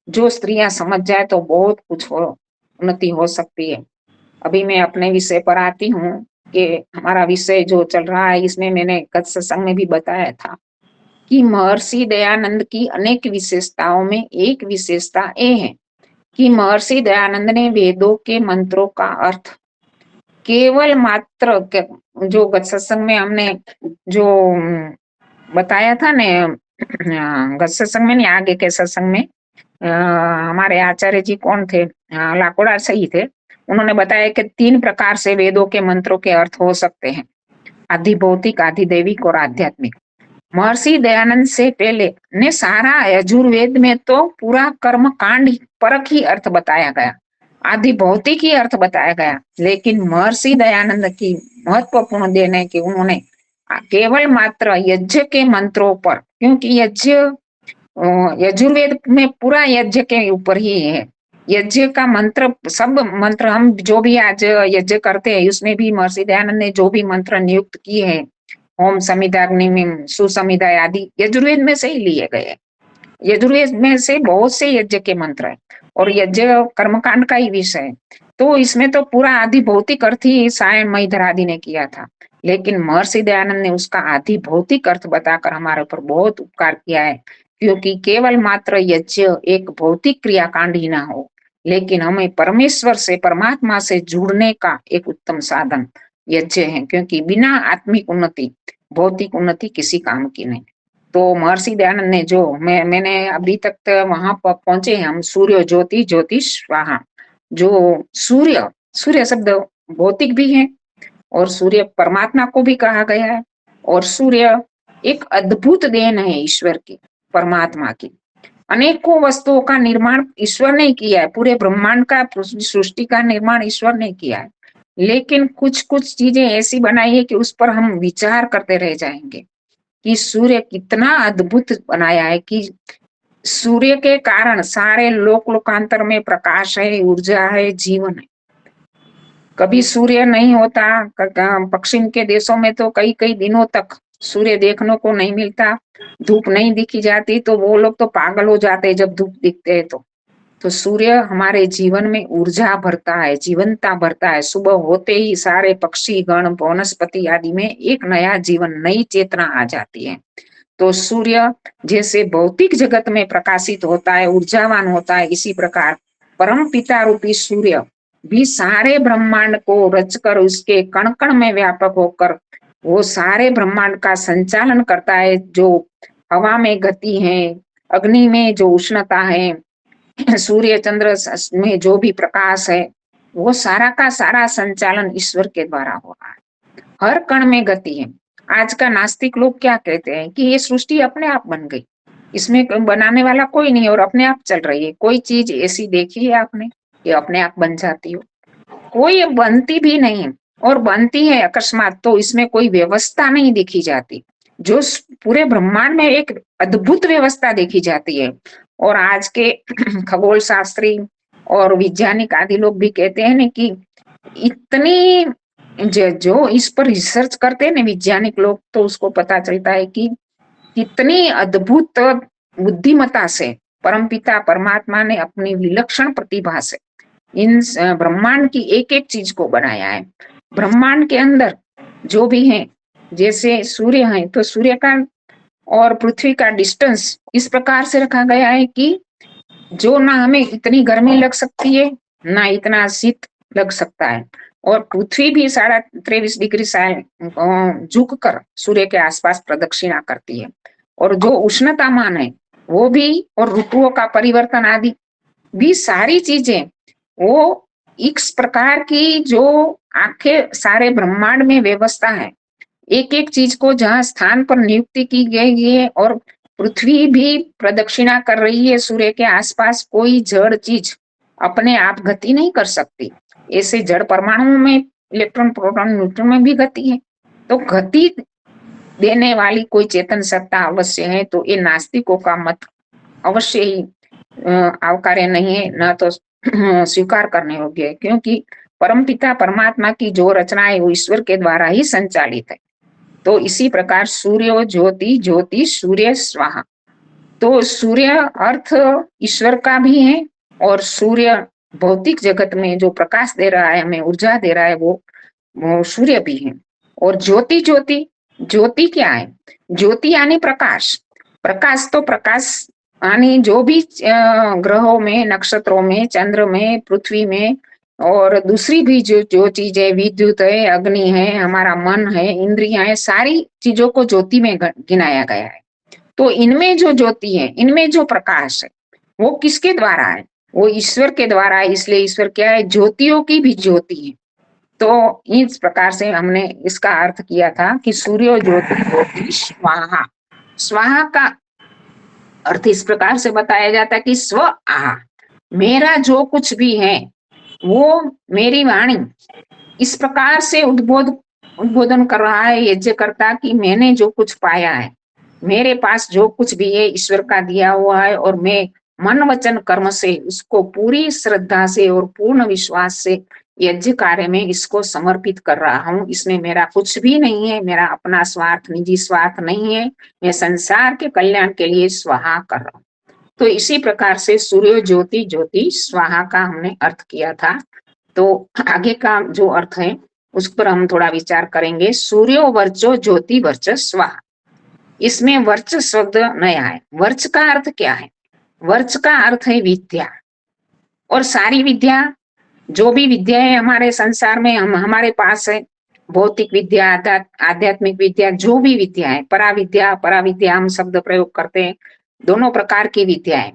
जो स्त्रियां समझ जाए तो बहुत कुछ उन्नति हो सकती है। अभी मैं अपने विषय पर आती हूँ कि हमारा विषय जो चल रहा है, इसमें मैंने गत सत्संग में भी बताया था कि महर्षि दयानंद की अनेक विशेषताओं में एक विशेषता ये है कि महर्षि दयानंद ने वेदों के मंत्रों का अर्थ केवल मात्र जो गत सत्संग में हमने जो बताया था ने, गत सत्संग में नहीं, आगे के सत्संग में हमारे आचार्य जी कौन थे, लाकोड़ा सही थे, उन्होंने बताया कि 3 प्रकार से वेदों के मंत्रों के अर्थ हो सकते हैं, आधि भौतिक, आधि दैविक और आध्यात्मिक। महर्षि दयानंद से पहले ने सारा यजुर्वेद में तो पूरा कर्म कांड परक ही अर्थ बताया गया, आदि भौतिक ही अर्थ बताया गया, लेकिन महर्षि दयानंद की महत्वपूर्ण देन है कि उन्होंने केवल मात्र यज्ञ के मंत्रों पर, क्योंकि यजुर्वेद में पूरा यज्ञ के ऊपर ही है, यज्ञ का मंत्र, सब मंत्र हम जो भी आज यज्ञ करते हैं उसमें भी महर्षि दयानंद ने जो भी मंत्र नियुक्त किए हैं, ओम समिदाग्नि में सुसमिदा आदि यजुर्वेद में से ही लिए गए। यजुर्वेद में से बहुत से यज्ञ के मंत्र है और यज्ञ कर्मकांड का ही विषय है, तो इसमें तो पूरा आदि भौतिक अर्थ ही सायण महीधर आदि ने किया था, लेकिन महर्षि दयानंद ने उसका आदि भौतिक अर्थ बताकर हमारे ऊपर बहुत उपकार किया है, क्योंकि केवल मात्र यज्ञ एक भौतिक क्रियाकांड ही ना हो, लेकिन हमें परमेश्वर से, परमात्मा से जुड़ने का एक उत्तम साधन यज्ञ है, क्योंकि बिना आत्मिक उन्नति, भौतिक उन्नति किसी काम की नहीं। तो महर्षि दयानंद ने जो मैंने अभी तक तो वहां पर पहुंचे हैं हम, सूर्य ज्योति ज्योति स्वाहा, जो सूर्य शब्द भौतिक भी है और सूर्य परमात्मा को भी कहा गया है, और सूर्य एक अद्भुत देन है ईश्वर की, परमात्मा की। अनेकों वस्तुओं का निर्माण ईश्वर ने किया है, पूरे ब्रह्मांड का, सृष्टि का निर्माण ईश्वर ने किया है, लेकिन कुछ कुछ चीजें ऐसी बनाई है कि उस पर हम विचार करते रह जाएंगे कि सूर्य कितना अद्भुत बनाया है, कि सूर्य के कारण सारे लोकांतर में प्रकाश है, ऊर्जा है, जीवन है। कभी सूर्य नहीं होता, पश्चिम के देशों में तो कई कई दिनों तक सूर्य देखने को नहीं मिलता, धूप नहीं दिखी जाती, तो वो लोग तो पागल हो जाते हैं जब धूप दिखते हैं तो सूर्य हमारे जीवन में ऊर्जा भरता है, जीवनता भरता है। सुबह होते ही सारे पक्षी गण, वनस्पति आदि में एक नया जीवन, नई चेतना आ जाती है। तो सूर्य जैसे भौतिक जगत में प्रकाशित होता है, ऊर्जावान होता है, इसी प्रकार परम पिता रूपी सूर्य भी सारे ब्रह्मांड को रचकर उसके कण कण में व्यापक होकर वो सारे ब्रह्मांड का संचालन करता है। जो हवा में गति है, अग्नि में जो उष्णता है, सूर्य चंद्र में जो भी प्रकाश है, वो सारा का सारा संचालन ईश्वर के द्वारा हो रहा है। हर कण में गति है। आज का नास्तिक लोग क्या कहते हैं कि ये सृष्टि अपने आप बन गई, इसमें बनाने वाला कोई नहीं और अपने आप चल रही है। कोई चीज ऐसी देखी है आपने कि अपने आप बन जाती हो? कोई बनती भी नहीं, और बनती है अकस्मात तो इसमें कोई व्यवस्था नहीं देखी जाती। जो पूरे ब्रह्मांड में एक अद्भुत व्यवस्था देखी जाती है। और आज के खगोल शास्त्री और वैज्ञानिक आदि लोग भी कहते हैं ना कि इतनी जो इस पर रिसर्च करते हैं ना वैज्ञानिक लोग, तो उसको पता चलता है कि कितनी अद्भुत बुद्धिमत्ता से परमपिता परमात्मा ने अपनी विलक्षण प्रतिभा से इन ब्रह्मांड की एक एक चीज को बनाया है। ब्रह्मांड के अंदर जो भी है, जैसे सूर्य है तो सूर्य का और पृथ्वी का डिस्टेंस इस प्रकार से रखा गया है कि जो ना हमें इतनी गर्मी लग सकती है ना इतना शीत लग सकता है, और पृथ्वी भी 23.5 डिग्री झुक कर सूर्य के आसपास प्रदक्षिणा करती है। और जो उष्णतामान है वो भी, और ऋतुओं का परिवर्तन आदि भी सारी चीजें वो इस प्रकार की जो आखे सारे ब्रह्मांड में व्यवस्था है, एक एक चीज को जहाँ स्थान पर नियुक्ति की गई है, और पृथ्वी भी प्रदक्षिणा कर रही है सूर्य के आसपास। कोई जड़ चीज अपने आप गति नहीं कर सकती। ऐसे जड़ परमाणुओं में इलेक्ट्रॉन, प्रोटॉन, न्यूट्रॉन में भी गति है। तो गति देने वाली कोई चेतन सत्ता अवश्य है। तो ये नास्तिकों का मत अवश्य ही आवकार्य नहीं है, न तो स्वीकार करने योग्य है, क्योंकि परमपिता परमात्मा की जो रचना है वो ईश्वर के द्वारा ही संचालित है। तो इसी प्रकार सूर्य ज्योति ज्योति सूर्य स्वाहा, तो सूर्य अर्थ ईश्वर का भी है, और सूर्य भौतिक जगत में जो प्रकाश दे रहा है, हमें ऊर्जा दे रहा है, वो सूर्य भी है। और ज्योति ज्योति, ज्योति क्या है? ज्योति यानी प्रकाश। प्रकाश तो प्रकाश यानी जो भी ग्रहों में, नक्षत्रों में, चंद्र में, पृथ्वी में और दूसरी भी जो जो चीजें, विद्युत है, अग्नि है, हमारा मन है, इंद्रियां है, सारी चीजों को ज्योति में गिनाया गया है। तो इनमें जो ज्योति है, इनमें जो प्रकाश है, वो किसके द्वारा है? वो ईश्वर के द्वारा है। इसलिए ईश्वर क्या है? ज्योतियों की भी ज्योति है। तो इस प्रकार से हमने इसका अर्थ किया था कि सूर्य ज्योति ज्योति स्वाहा। स्वाहा का अर्थ इस प्रकार से बताया जाता है कि स्व आहा, मेरा जो कुछ भी है वो मेरी वाणी इस प्रकार से उद्बोधन कर रहा है यज्ञकर्ता कि मैंने जो कुछ पाया है, मेरे पास जो कुछ भी है ईश्वर का दिया हुआ है, और मैं मन वचन कर्म से उसको पूरी श्रद्धा से और पूर्ण विश्वास से यज्ञ कार्य में इसको समर्पित कर रहा हूँ। इसमें मेरा कुछ भी नहीं है, मेरा अपना स्वार्थ, निजी स्वार्थ नहीं है, मैं संसार के कल्याण के लिए स्वाहा कर रहा हूँ। तो इसी प्रकार से सूर्य ज्योति ज्योति स्वाहा का हमने अर्थ किया था। तो आगे का जो अर्थ है उस पर हम थोड़ा विचार करेंगे। सूर्यो वर्चो ज्योति वर्च स्वाहा। इसमें वर्च शब्द नया है। वर्च का अर्थ क्या है? वर्च का अर्थ है विद्या। और सारी विद्या, जो भी विद्या है हमारे संसार में, हमारे पास है, भौतिक विद्या, आध्यात्मिक विद्या, जो भी विद्या है, पराविद्या हम शब्द प्रयोग करते हैं। दोनों प्रकार की विद्या है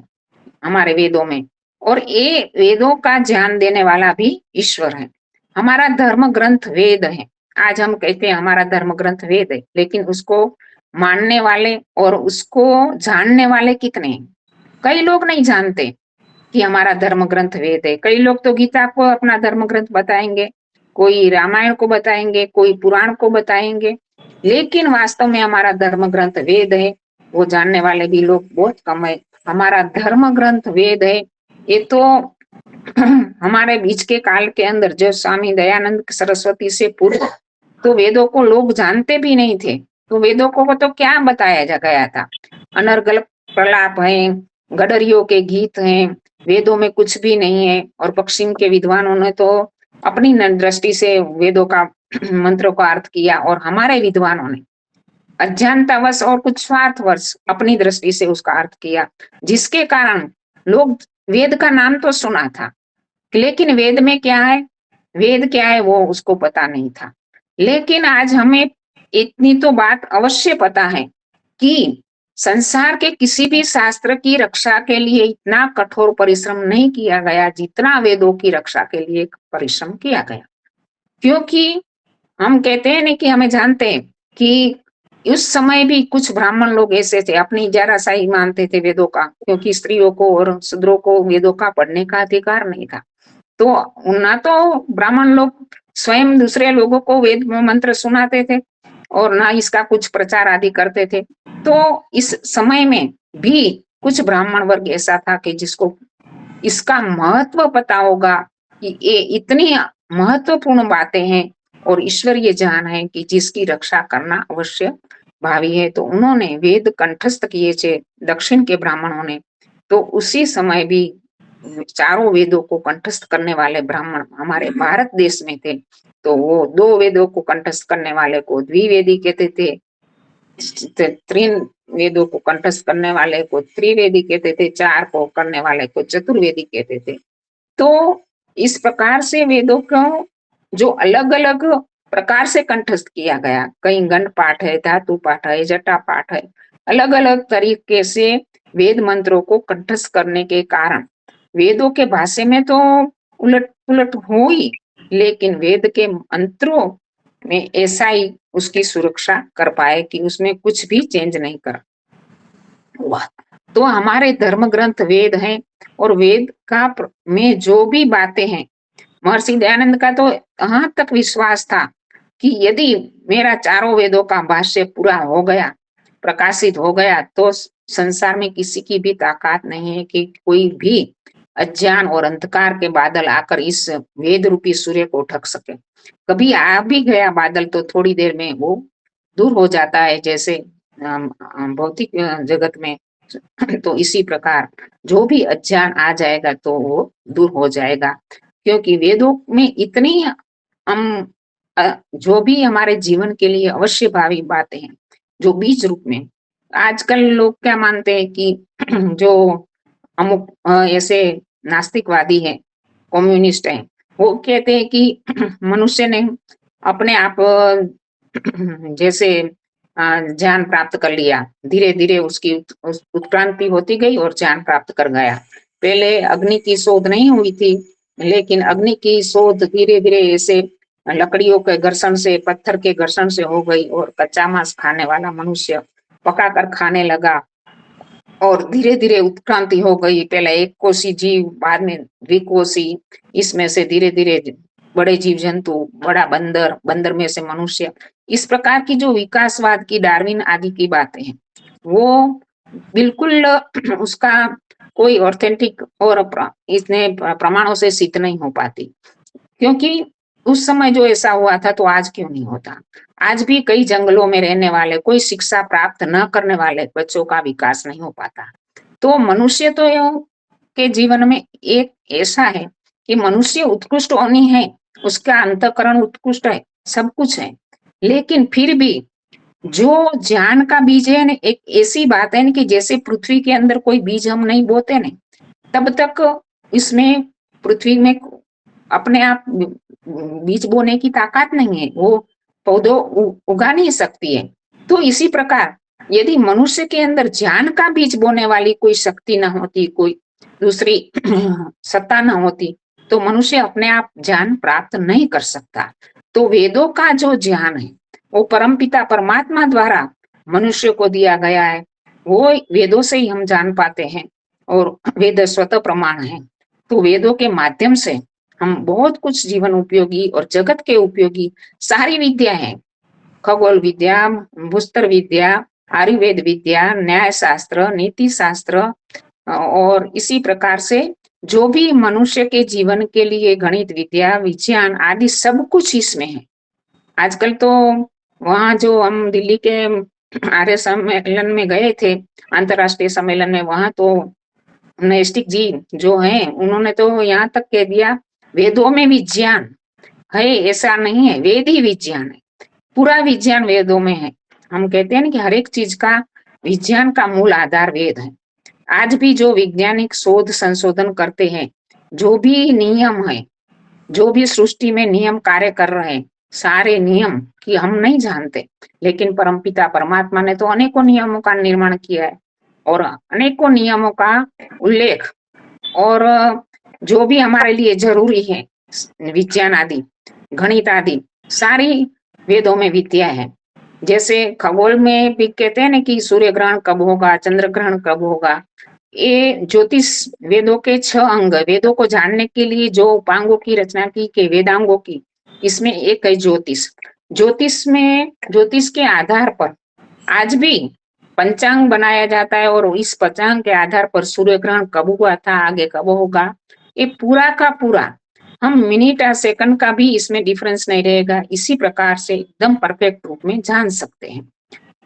हमारे वेदों में, और ये वेदों का ज्ञान देने वाला भी ईश्वर है। हमारा धर्म ग्रंथ वेद है। आज हम कहते हैं हमारा धर्म ग्रंथ वेद है, लेकिन उसको मानने वाले और उसको जानने वाले कितने हैं? कई लोग नहीं जानते कि हमारा धर्म ग्रंथ वेद है। कई लोग तो गीता को अपना धर्म ग्रंथ बताएंगे, कोई रामायण को बताएंगे, कोई पुराण को बताएंगे, लेकिन वास्तव में हमारा धर्म ग्रंथ वेद है वो जानने वाले भी लोग बहुत कम है। हमारा धर्म ग्रंथ वेद है, ये तो हमारे बीच के काल के अंदर जो स्वामी दयानंद सरस्वती से पूर्व तो वेदों को लोग जानते भी नहीं थे। तो वेदों को तो क्या बताया गया था? अनर्गल प्रलाप है, गडरियों के गीत हैं, वेदों में कुछ भी नहीं है। और पश्चिम के विद्वानों ने तो अपनी दृष्टि से वेदों का मंत्रों का अर्थ किया, और हमारे विद्वानों ने अज्ञानतावश और कुछ स्वार्थवश अपनी दृष्टि से उसका अर्थ किया, जिसके कारण लोग वेद का नाम तो सुना था, लेकिन वेद में क्या है, वेद क्या है वो उसको पता नहीं था। लेकिन आज हमें इतनी तो बात अवश्य पता है कि संसार के किसी भी शास्त्र की रक्षा के लिए इतना कठोर परिश्रम नहीं किया गया जितना वेदों की रक्षा के लिए परिश्रम किया गया। क्योंकि हम कहते हैं ना कि हमें जानते हैं कि उस समय भी कुछ ब्राह्मण लोग ऐसे थे, अपनी इजाराशाही मानते थे वेदों का, क्योंकि स्त्रियों को और शूद्रों को वेदों का पढ़ने का अधिकार नहीं था। तो ना तो ब्राह्मण लोग स्वयं दूसरे लोगों को वेद मंत्र सुनाते थे और ना इसका कुछ प्रचार आदि करते थे। तो इस समय में भी कुछ ब्राह्मण वर्ग ऐसा था कि जिसको इसका महत्व पता होगा कि ये इतनी महत्वपूर्ण बातें हैं और ईश्वरीय ज्ञान है कि जिसकी रक्षा करना अवश्य भावी है। तो उन्होंने वेद कंठस्थ किए थे दक्षिण के ब्राह्मणों ने। तो उसी समय भी चारों वेदों को कंठस्थ करने वाले ब्राह्मण हमारे भारत देश में थे। तो वो 2 वेदों को कंठस्थ करने वाले को द्विवेदी कहते थे, 3 वेदों को कंठस्थ करने वाले को त्रिवेदी कहते थे, 4 को करने वाले को चतुर्वेदी कहते थे। तो इस प्रकार से वेदों को जो अलग अलग प्रकार से कंठस्थ किया गया, कहीं गण पाठ है, धातु पाठ है, जटा पाठ है, अलग अलग तरीके से वेद मंत्रों को कंठस्थ करने के कारण वेदों के भाषा में तो उलट पुलट हुई, लेकिन वेद के मंत्रों में ऐसा ही उसकी सुरक्षा कर पाए कि उसमें कुछ भी चेंज नहीं कर हुआ। तो हमारे धर्म ग्रंथ वेद हैं, और वेद का में जो भी बातें हैं, महर्षि दयानंद का तो यहाँ तक विश्वास था कि यदि मेरा चारों वेदों का भाष्य पूरा हो गया, प्रकाशित हो गया, तो संसार में किसी की भी ताकत नहीं है कि कोई भी अज्ञान और अंधकार के बादल आकर इस वेद रूपी सूर्य को ढक सके। कभी आ भी गया बादल तो थोड़ी देर में वो दूर हो जाता है, जैसे भौतिक जगत में। तो इसी प्रकार जो भी अज्ञान आ जाएगा तो वो दूर हो जाएगा, क्योंकि वेदों में इतनी हम जो भी हमारे जीवन के लिए अवश्य भावी बातें हैं, जो बीज रूप में। आजकल लोग क्या मानते हैं कि जो अमुक ऐसे नास्तिकवादी है, कम्युनिस्ट है, वो कहते हैं कि मनुष्य ने अपने आप जैसे ज्ञान प्राप्त कर लिया, धीरे धीरे उसकी उत्क्रांति होती गई और ज्ञान प्राप्त कर गया। पहले अग्नि की शोध नहीं हुई थी, लेकिन अग्नि की शोध धीरे धीरे ऐसे लकड़ियों के घर्षण से, पत्थर के घर्षण से हो गई और कच्चा मांस खाने वाला मनुष्य पकाकर खाने लगा और धीरे धीरे उत्क्रांति हो गई। पहले एक कोशी जीव, बाद में द्विकोशी, इसमें से धीरे धीरे बड़े जीव जंतु, बड़ा बंदर, बंदर में से मनुष्य। इस प्रकार की जो विकासवाद की, डार्विन आदि की बातें हैं, वो बिल्कुल उसका कोई ऑथेंटिक और इसने प्रमाणों से सिद्ध नहीं हो पाती, क्योंकि उस समय जो ऐसा हुआ था तो आज क्यों नहीं होता। आज भी कई जंगलों में रहने वाले, कोई शिक्षा प्राप्त न करने वाले बच्चों का विकास नहीं हो पाता। तो मनुष्य तो के जीवन में एक ऐसा है कि मनुष्य उत्कृष्ट होनी है, उसका अंतःकरण उत्कृष्ट है, सब कुछ है, लेकिन फिर भी जो ज्ञान का बीज है ना, एक ऐसी बात है ना कि जैसे पृथ्वी के अंदर कोई बीज हम नहीं बोते ना, तब तक इसमें पृथ्वी में अपने आप बीज बोने की ताकत नहीं है, वो पौधों उगा नहीं सकती है। तो इसी प्रकार यदि मनुष्य के अंदर ज्ञान का बीज बोने वाली कोई शक्ति न होती, कोई दूसरी सत्ता न होती, तो मनुष्य अपने आप ज्ञान प्राप्त नहीं कर सकता। तो वेदों का जो ज्ञान है वो परमपिता परमात्मा द्वारा मनुष्य को दिया गया है, वो वेदों से ही हम जान पाते हैं और वेद स्वतः प्रमाण है। तो वेदों के माध्यम से हम बहुत कुछ जीवन उपयोगी और जगत के उपयोगी सारी विद्या है, खगोल विद्या, भूस्तर विद्या, आयुर्वेद विद्या, न्याय शास्त्र, नीति शास्त्र और इसी प्रकार से जो भी मनुष्य के जीवन के लिए गणित विद्या, विज्ञान आदि सब कुछ इसमें है। आजकल तो वहाँ जो हम दिल्ली के आर्य सम्मेलन में गए थे, अंतरराष्ट्रीय सम्मेलन में, वहां तो नैष्टिक जी जो हैं उन्होंने तो यहाँ तक कह दिया वेदों में विज्ञान है, ऐसा नहीं है, वेद ही विज्ञान है, पूरा विज्ञान वेदों में है। हम कहते हैं ना कि हर एक चीज का विज्ञान का मूल आधार वेद है। आज भी जो वैज्ञानिक शोध संशोधन करते हैं, जो भी नियम है, जो भी सृष्टि में नियम कार्य कर रहे हैं, सारे नियम की हम नहीं जानते, लेकिन परमपिता परमात्मा ने तो अनेकों नियमों का निर्माण किया है और अनेकों नियमों का उल्लेख और जो भी हमारे लिए जरूरी है, विज्ञान आदि, गणित आदि, सारी वेदों में विद्या है। जैसे खगोल में भी कहते हैं ना कि सूर्य ग्रहण कब होगा, चंद्र ग्रहण कब होगा, ये ज्योतिष वेदों के 6 अंग, वेदों को जानने के लिए जो उपांगों की रचना की के वेदांगों की, इसमें एक है ज्योतिष। ज्योतिष में, ज्योतिष के आधार पर आज भी पंचांग बनाया जाता है और इस पंचांग के आधार पर सूर्य ग्रहण कब हुआ था, आगे कब होगा, ये पूरा का पूरा हम मिनट या सेकंड का भी इसमें डिफरेंस नहीं रहेगा, इसी प्रकार से एकदम परफेक्ट रूप में जान सकते हैं।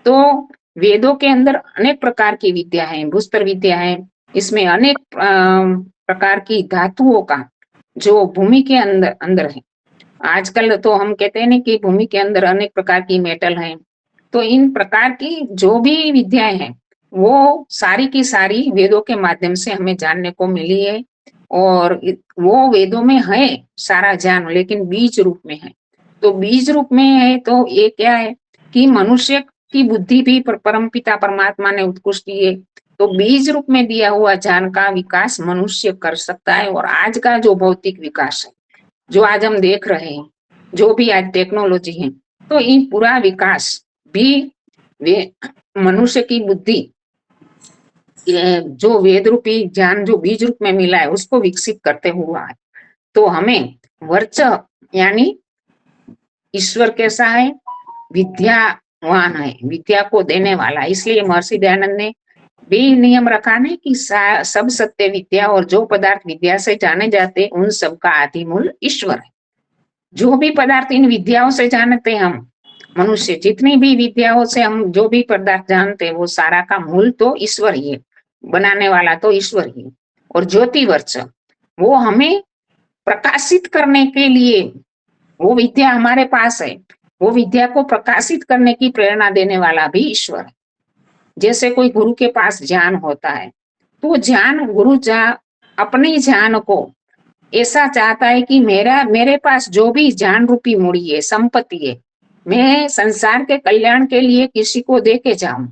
तो वेदों के अंदर अनेक प्रकार की विद्या है, भूस्तर विद्या है, इसमें अनेक प्रकार की धातुओं का जो भूमि के अंदर है। आजकल तो हम कहते हैं ना कि भूमि के अंदर अनेक प्रकार की मेटल है, तो इन प्रकार की जो भी विद्याएं हैं वो सारी की सारी वेदों के माध्यम से हमें जानने को मिली है और वो वेदों में है सारा ज्ञान, लेकिन बीज रूप में है। तो बीज रूप में है तो ये क्या है कि मनुष्य की बुद्धि भी परमपिता परमात्मा ने उत्कृष्ट दी है, तो बीज रूप में दिया हुआ ज्ञान का विकास मनुष्य कर सकता है। और आज का जो भौतिक विकास है, जो आज हम देख रहे हैं, जो भी आज टेक्नोलॉजी है, तो इन पूरा विकास भी वे मनुष्य की बुद्धि जो वेद रूपी ज्ञान जो बीज रूप में मिला है उसको विकसित करते हुआ है। तो हमें वर्च यानी ईश्वर कैसा है, विद्यावान है, विद्या को देने वाला। इसलिए महर्षि दयानंद ने भी नियम रखा है कि सब सत्य विद्या और जो पदार्थ विद्या से जाने जाते उन सब का आदि मूल ईश्वर है। जो भी पदार्थ इन विद्याओं से जानते हम मनुष्य, जितनी भी विद्याओं से हम जो भी पदार्थ जानते हैं वो सारा का मूल तो ईश्वर ही है, बनाने वाला तो ईश्वर ही है। और ज्योति वर्च वो हमें प्रकाशित करने के लिए, वो विद्या हमारे पास है, वो विद्या को प्रकाशित करने की प्रेरणा देने वाला भी ईश्वर है। जैसे कोई गुरु के पास ज्ञान होता है तो ज्ञान गुरु अपने ज्ञान को ऐसा चाहता है कि मेरे पास जो भी जान रूपी मूड़ी है, संपत्ति है, मैं संसार के कल्याण के लिए किसी को दे के जाऊं,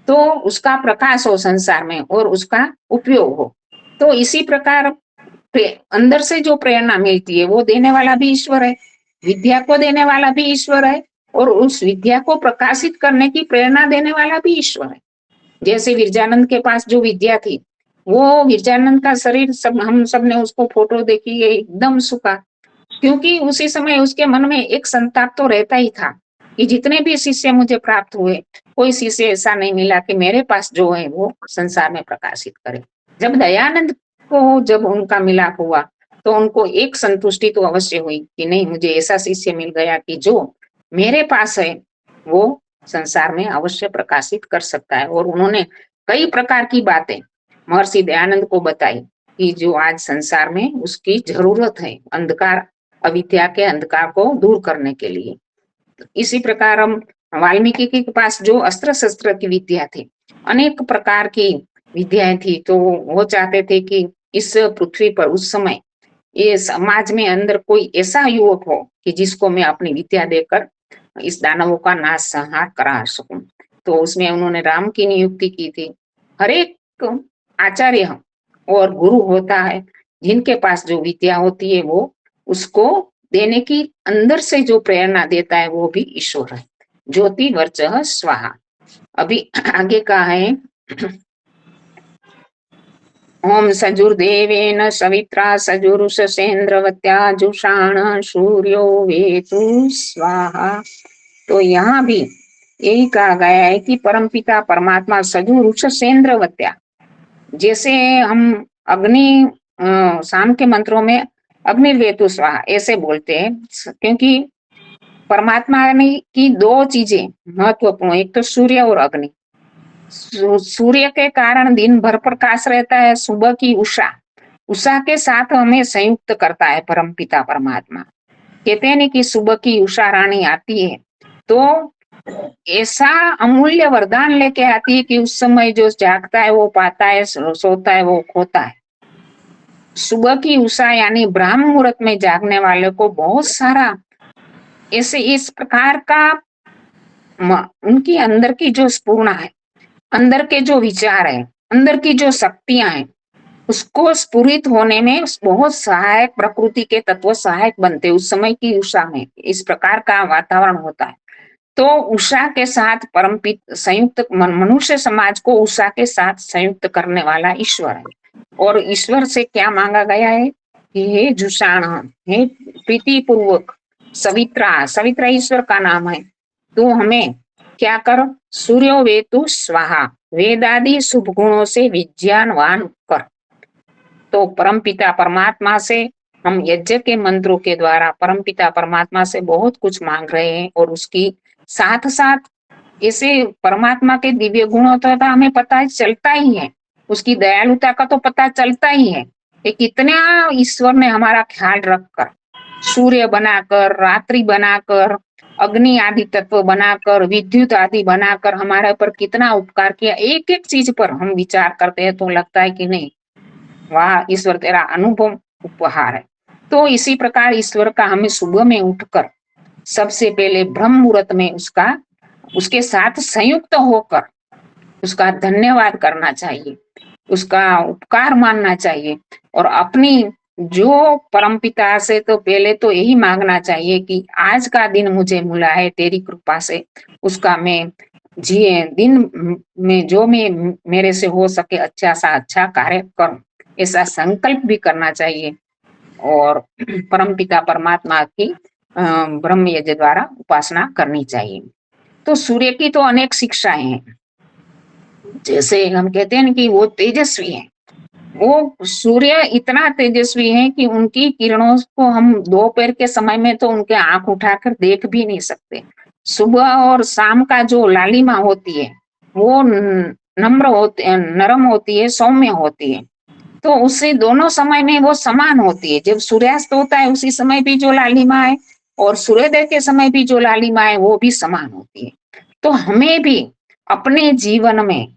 तो उसका प्रकाश हो संसार में और उसका उपयोग हो। तो इसी प्रकार अंदर से जो प्रेरणा मिलती है वो देने वाला भी ईश्वर है, विद्या को देने वाला भी ईश्वर है, और उस विद्या को प्रकाशित करने की प्रेरणा देने वाला भी ईश्वर है। जैसे विरजानंद के पास जो विद्या थी, वो विरजानंद का शरीर सब हम सब ने उसको फोटो देखी है, एकदम सूखा, क्योंकि उसी समय उसके मन में एक संताप तो रहता ही था कि जितने भी शिष्य मुझे प्राप्त हुए, कोई शिष्य ऐसा नहीं मिला कि मेरे पास जो है वो संसार में प्रकाशित करे। जब दयानंद को जब उनका मिलाप हुआ तो उनको एक संतुष्टि तो अवश्य हुई कि नहीं, मुझे ऐसा शिष्य मिल गया कि जो मेरे पास है वो संसार में अवश्य प्रकाशित कर सकता है। और उन्होंने कई प्रकार की बातें महर्षि दयानंद को बताई कि जो आज संसार में उसकी जरूरत है, अंधकार, अविद्या के अंधकार को दूर करने के लिए। इसी प्रकार हम वाल्मीकि के पास जो अस्त्र शस्त्र की विद्या थी, अनेक प्रकार की विद्याएं थी, तो वो चाहते थे कि इस पृथ्वी पर उस समय ये समाज में अंदर कोई ऐसा युवक हो कि जिसको मैं अपनी विद्या देकर इस दानवों का नाश संहार करा सकूं। तो उसमें उन्होंने राम की नियुक्ति की थी। हर एक आचार्य और गुरु होता है, जिनके पास जो विद्या होती है वो उसको देने की अंदर से जो प्रेरणा देता है वो भी ईश्वर है। ज्योति वर्चः स्वाहा। अभी आगे का है ओम सजुर्देवेन सवित्रा सजुरुषसेन्द्रवत्या जुषाण सूर्यो वेतु स्वाहा। तो यहाँ भी यही कहा गया है कि परमपिता परमात्मा सजुरुषसेन्द्रवत्या, जैसे हम अग्नि शाम के मंत्रों में अग्निर्वेतु स्वाहा ऐसे बोलते हैं, क्योंकि परमात्मा ने की दो चीजें महत्वपूर्ण, एक तो सूर्य और अग्नि। सूर्य के कारण दिन भर प्रकाश रहता है, सुबह की उषा के साथ हमें संयुक्त करता है परमपिता परमात्मा। कहते हैं कि सुबह की उषा रानी आती है तो ऐसा अमूल्य वरदान लेके आती है कि उस समय जो जागता है वो पाता है, सोता है वो खोता है। सुबह की उषा यानी ब्राह्म मुहूर्त में जागने वाले को बहुत सारा ऐसे इस प्रकार का उनकी अंदर की जो स्फूर्णा है, अंदर के जो विचार है, अंदर की जो शक्तियां हैं, उसको स्फुरित होने में बहुत सहायक प्रकृति के तत्व सहायक बनते उस समय की उषा में। इस प्रकार का वातावरण होता है। तो उषा के साथ परमपित संयुक्त मनुष्य समाज को उषा के साथ संयुक्त करने वाला ईश्वर है। और ईश्वर से क्या मांगा गया है कि हे जुषाण, हे प्रीति पूर्वक सवित्रा, सवित्रा ईश्वर का नाम है, तू हमें क्या कर, सूर्यो वेतु स्वाहा, वेदादि शुभ गुणों से विज्ञानवान कर। तो परमपिता परमात्मा से हम यज्ञ के मंत्रों के द्वारा परमपिता परमात्मा से बहुत कुछ मांग रहे हैं, और उसकी साथ साथ ऐसे परमात्मा के दिव्य गुणों तो हमें पता चलता ही है, उसकी दयालुता का तो पता चलता ही है कि कितना ईश्वर ने हमारा ख्याल रखकर सूर्य बनाकर, रात्रि बनाकर, अग्नि आदि तत्व बनाकर, विद्युत आदि बनाकर हमारे पर कितना उपकार किया। एक एक चीज पर हम विचार करते हैं तो लगता है कि नहीं, वाह ईश्वर तेरा अनुभव उपहार है। तो इसी प्रकार ईश्वर का हमें सुबह में उठकर सबसे पहले ब्रह्म मुहूर्त में उसके साथ संयुक्त होकर उसका धन्यवाद करना चाहिए, उसका उपकार मानना चाहिए, और अपनी जो परमपिता से तो पहले तो यही मांगना चाहिए कि आज का दिन मुझे मिला है तेरी कृपा से, उसका मैं जिए दिन में जो मैं मेरे से हो सके अच्छा सा अच्छा कार्य करूं, ऐसा संकल्प भी करना चाहिए। और परमपिता परमात्मा की ब्रह्म यज्ञ द्वारा उपासना करनी चाहिए। तो सूर्य की तो अनेक शिक्षाएं हैं। जैसे हम कहते हैं कि वो तेजस्वी है, वो सूर्य इतना तेजस्वी है कि उनकी किरणों को हम दोपहर के समय में तो उनके आंख उठाकर देख भी नहीं सकते। सुबह और शाम का जो लालिमा होती है वो नरम होती है, सौम्य होती है। तो उससे दोनों समय में वो समान होती है। जब सूर्यास्त होता है उसी समय भी जो लालिमा है और सूर्योदय के समय भी जो लालिमा है वो भी समान होती है। तो हमें भी अपने जीवन में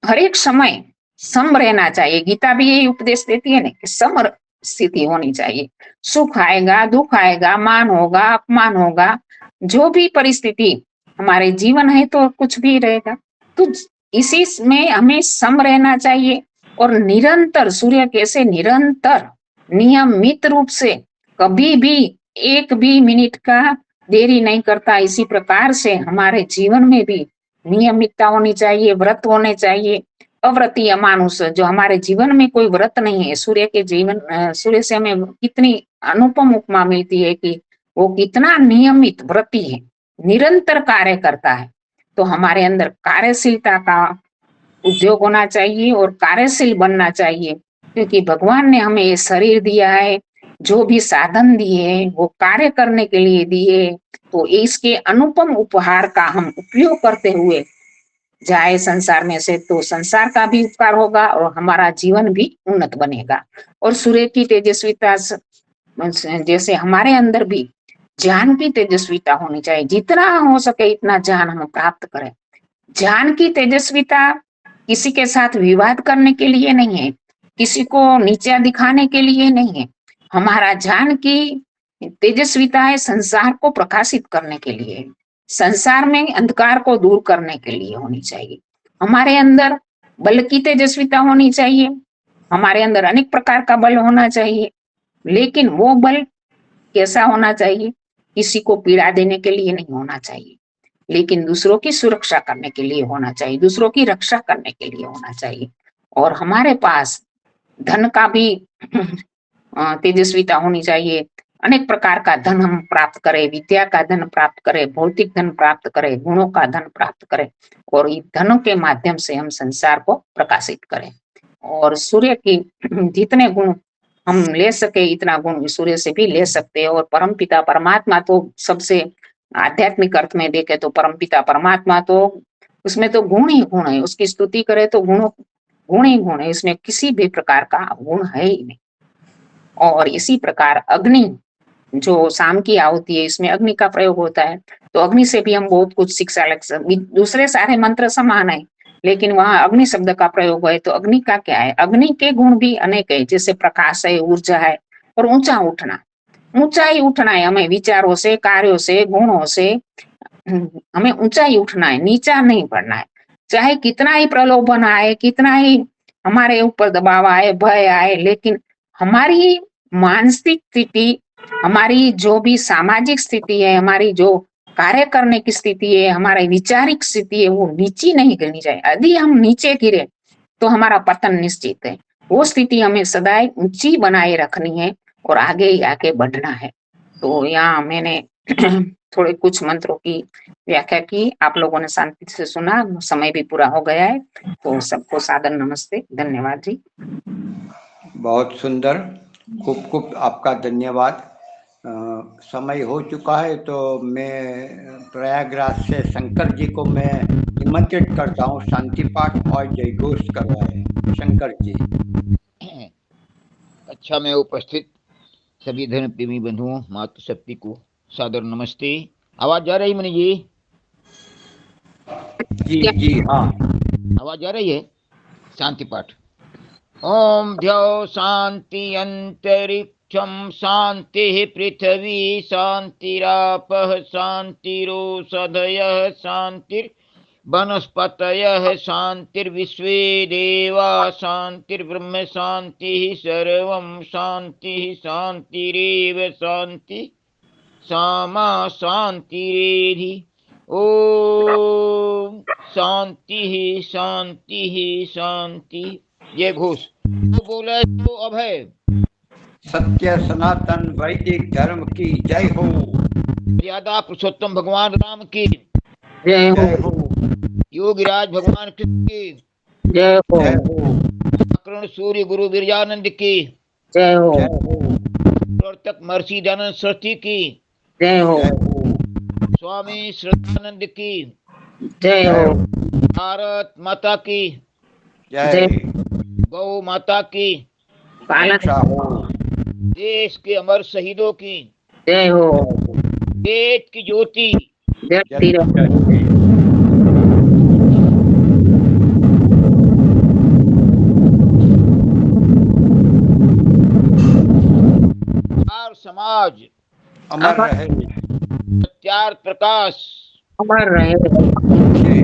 हर एक समय सम रहना चाहिए। गीता भी यही उपदेश देती है ना कि सम स्थिति होनी चाहिए। सुख आएगा, दुख आएगा, मान होगा, अपमान होगा, जो भी परिस्थिति हमारे जीवन है तो कुछ भी रहेगा। तो इसी में हमें सम रहना चाहिए और निरंतर, सूर्य कैसे निरंतर नियमित रूप से कभी भी एक भी मिनट का देरी नहीं करता, इसी प्रकार से हमारे जीवन में भी नियमितता होनी चाहिए, व्रत होने चाहिए। अव्रती अमानुष, जो हमारे जीवन में कोई व्रत नहीं है, सूर्य के जीवन, सूर्य से हमें कितनी अनुपम उपमा मिलती है कि वो कितना नियमित व्रती है, निरंतर कार्य करता है। तो हमारे अंदर कार्यशीलता का उद्योग होना चाहिए और कार्यशील बनना चाहिए, क्योंकि भगवान ने हमें ये शरीर दिया है, जो भी साधन दिए वो कार्य करने के लिए दिए। तो इसके अनुपम उपहार का हम उपयोग करते हुए जाए संसार में से, तो संसार का भी उपकार होगा और हमारा जीवन भी उन्नत बनेगा। और सूर्य की तेजस्विता जैसे हमारे अंदर भी ज्ञान की तेजस्विता होनी चाहिए, जितना हो सके इतना ज्ञान हम प्राप्त करें। ज्ञान की तेजस्विता किसी के साथ विवाद करने के लिए नहीं है, किसी को नीचा दिखाने के लिए नहीं है। हमारा ज्ञान की तेजस्विता है संसार को प्रकाशित करने के लिए, संसार में अंधकार को दूर करने के लिए होनी चाहिए। हमारे अंदर बल की तेजस्विता होनी चाहिए, हमारे अंदर अनेक प्रकार का बल होना चाहिए, लेकिन वो बल कैसा होना चाहिए? किसी को पीड़ा देने के लिए नहीं होना चाहिए, लेकिन दूसरों की सुरक्षा करने के लिए होना चाहिए, दूसरों की रक्षा करने के लिए होना चाहिए। और हमारे पास धन का भी तेजस्विता होनी चाहिए, अनेक प्रकार का धन हम प्राप्त करें, विद्या का धन प्राप्त करें, भौतिक धन प्राप्त करें, गुणों का धन प्राप्त करें, और इन धनों के माध्यम से हम संसार को प्रकाशित करें। और सूर्य की जितने गुण हम ले सके इतना गुण सूर्य से भी ले सकते हैं। और परमपिता परमात्मा तो सबसे आध्यात्मिक अर्थ में देखे तो परमपिता परमात्मा तो उसमें तो गुण ही गुण है, उसकी स्तुति करे तो गुण ही गुण है, इसमें किसी भी प्रकार का गुण है ही नहीं। और इसी प्रकार अग्नि, जो शाम की आहुति है, इसमें अग्नि का प्रयोग होता है, तो अग्नि से भी हम बहुत कुछ शिक्षा लग सकते। दूसरे सारे मंत्र समान है, लेकिन वहां अग्नि शब्द का प्रयोग है, तो अग्नि का क्या है? अग्नि के गुण भी अनेक है, जैसे प्रकाश है, ऊर्जा है, और ऊंचा उठना, ऊंचा ही उठना है हमें, विचारों से, कार्यों से, गुणों से हमें ऊंचा ही उठना है, नीचा नहीं पड़ना है। चाहे कितना ही प्रलोभन आए, कितना ही हमारे ऊपर दबाव आए, भय आए, लेकिन हमारी मानसिक स्थिति, हमारी जो भी सामाजिक स्थिति है, हमारी जो कार्य करने की स्थिति है, हमारी विचारिक स्थिति है, वो नीची नहीं गिरनी चाहिए। यदि हम नीचे गिरे तो हमारा पतन निश्चित है। वो स्थिति हमें सदा ऊंची बनाए रखनी है और आगे बढ़ना है। तो यहाँ मैंने थोड़े कुछ मंत्रों की व्याख्या की, आप लोगों ने शांति से सुना, समय भी पूरा हो गया है, तो सबको सादर नमस्ते, धन्यवाद जी। बहुत सुंदर, खूब खूब आपका धन्यवाद। समय हो चुका है, तो मैं प्रयागराज से शंकर जी को मैं निमंत्रित करता हूँ, शांति पाठ और जय घोष करवाए। शंकर जी। अच्छा, में उपस्थित सभी धर्म प्रेमी बंधुओं, मातृशक्ति को सादर नमस्ते। आवाज जा रही मनी जी? जी जी हाँ, आवाज जा रही है? शांति पाठ। ओम ध्यो शांति अंतरिक्षम शांति पृथ्वी शांतिरापः शांतिरोषधयः शांतिर वनस्पतयः शांतिर्विश्वे देवा शांतिर्ब्रह्म शांतिः सर्वं शांतिः शांतिरेव शांति सामा शांतिरेधि। ओम शांति शांति शांति। ये घोष तो बोले तो अभय। सत्य सनातन वैदिक धर्म की जय हो। मर्यादा पुरुषोत्तम भगवान राम की जय जय हो, हो, योगिराज भगवान कृष्ण की जय हो, जय हो, कर्ण सूर्य गुरु वीरजानंद की जय हो, जय हो, प्रवर्तक महर्षि दयानंद सरस्वती की जय हो, जय हो, स्वामी श्रद्धानंद की जय हो, भारत माता की जय गौ माता की पालन अच्छा हो, देश के अमर शहीदों की जय हो, वेद की ज्योति जय हो। जय। समाज अमर रहे। सत्यार्थ प्रकाश अमर रहे। जय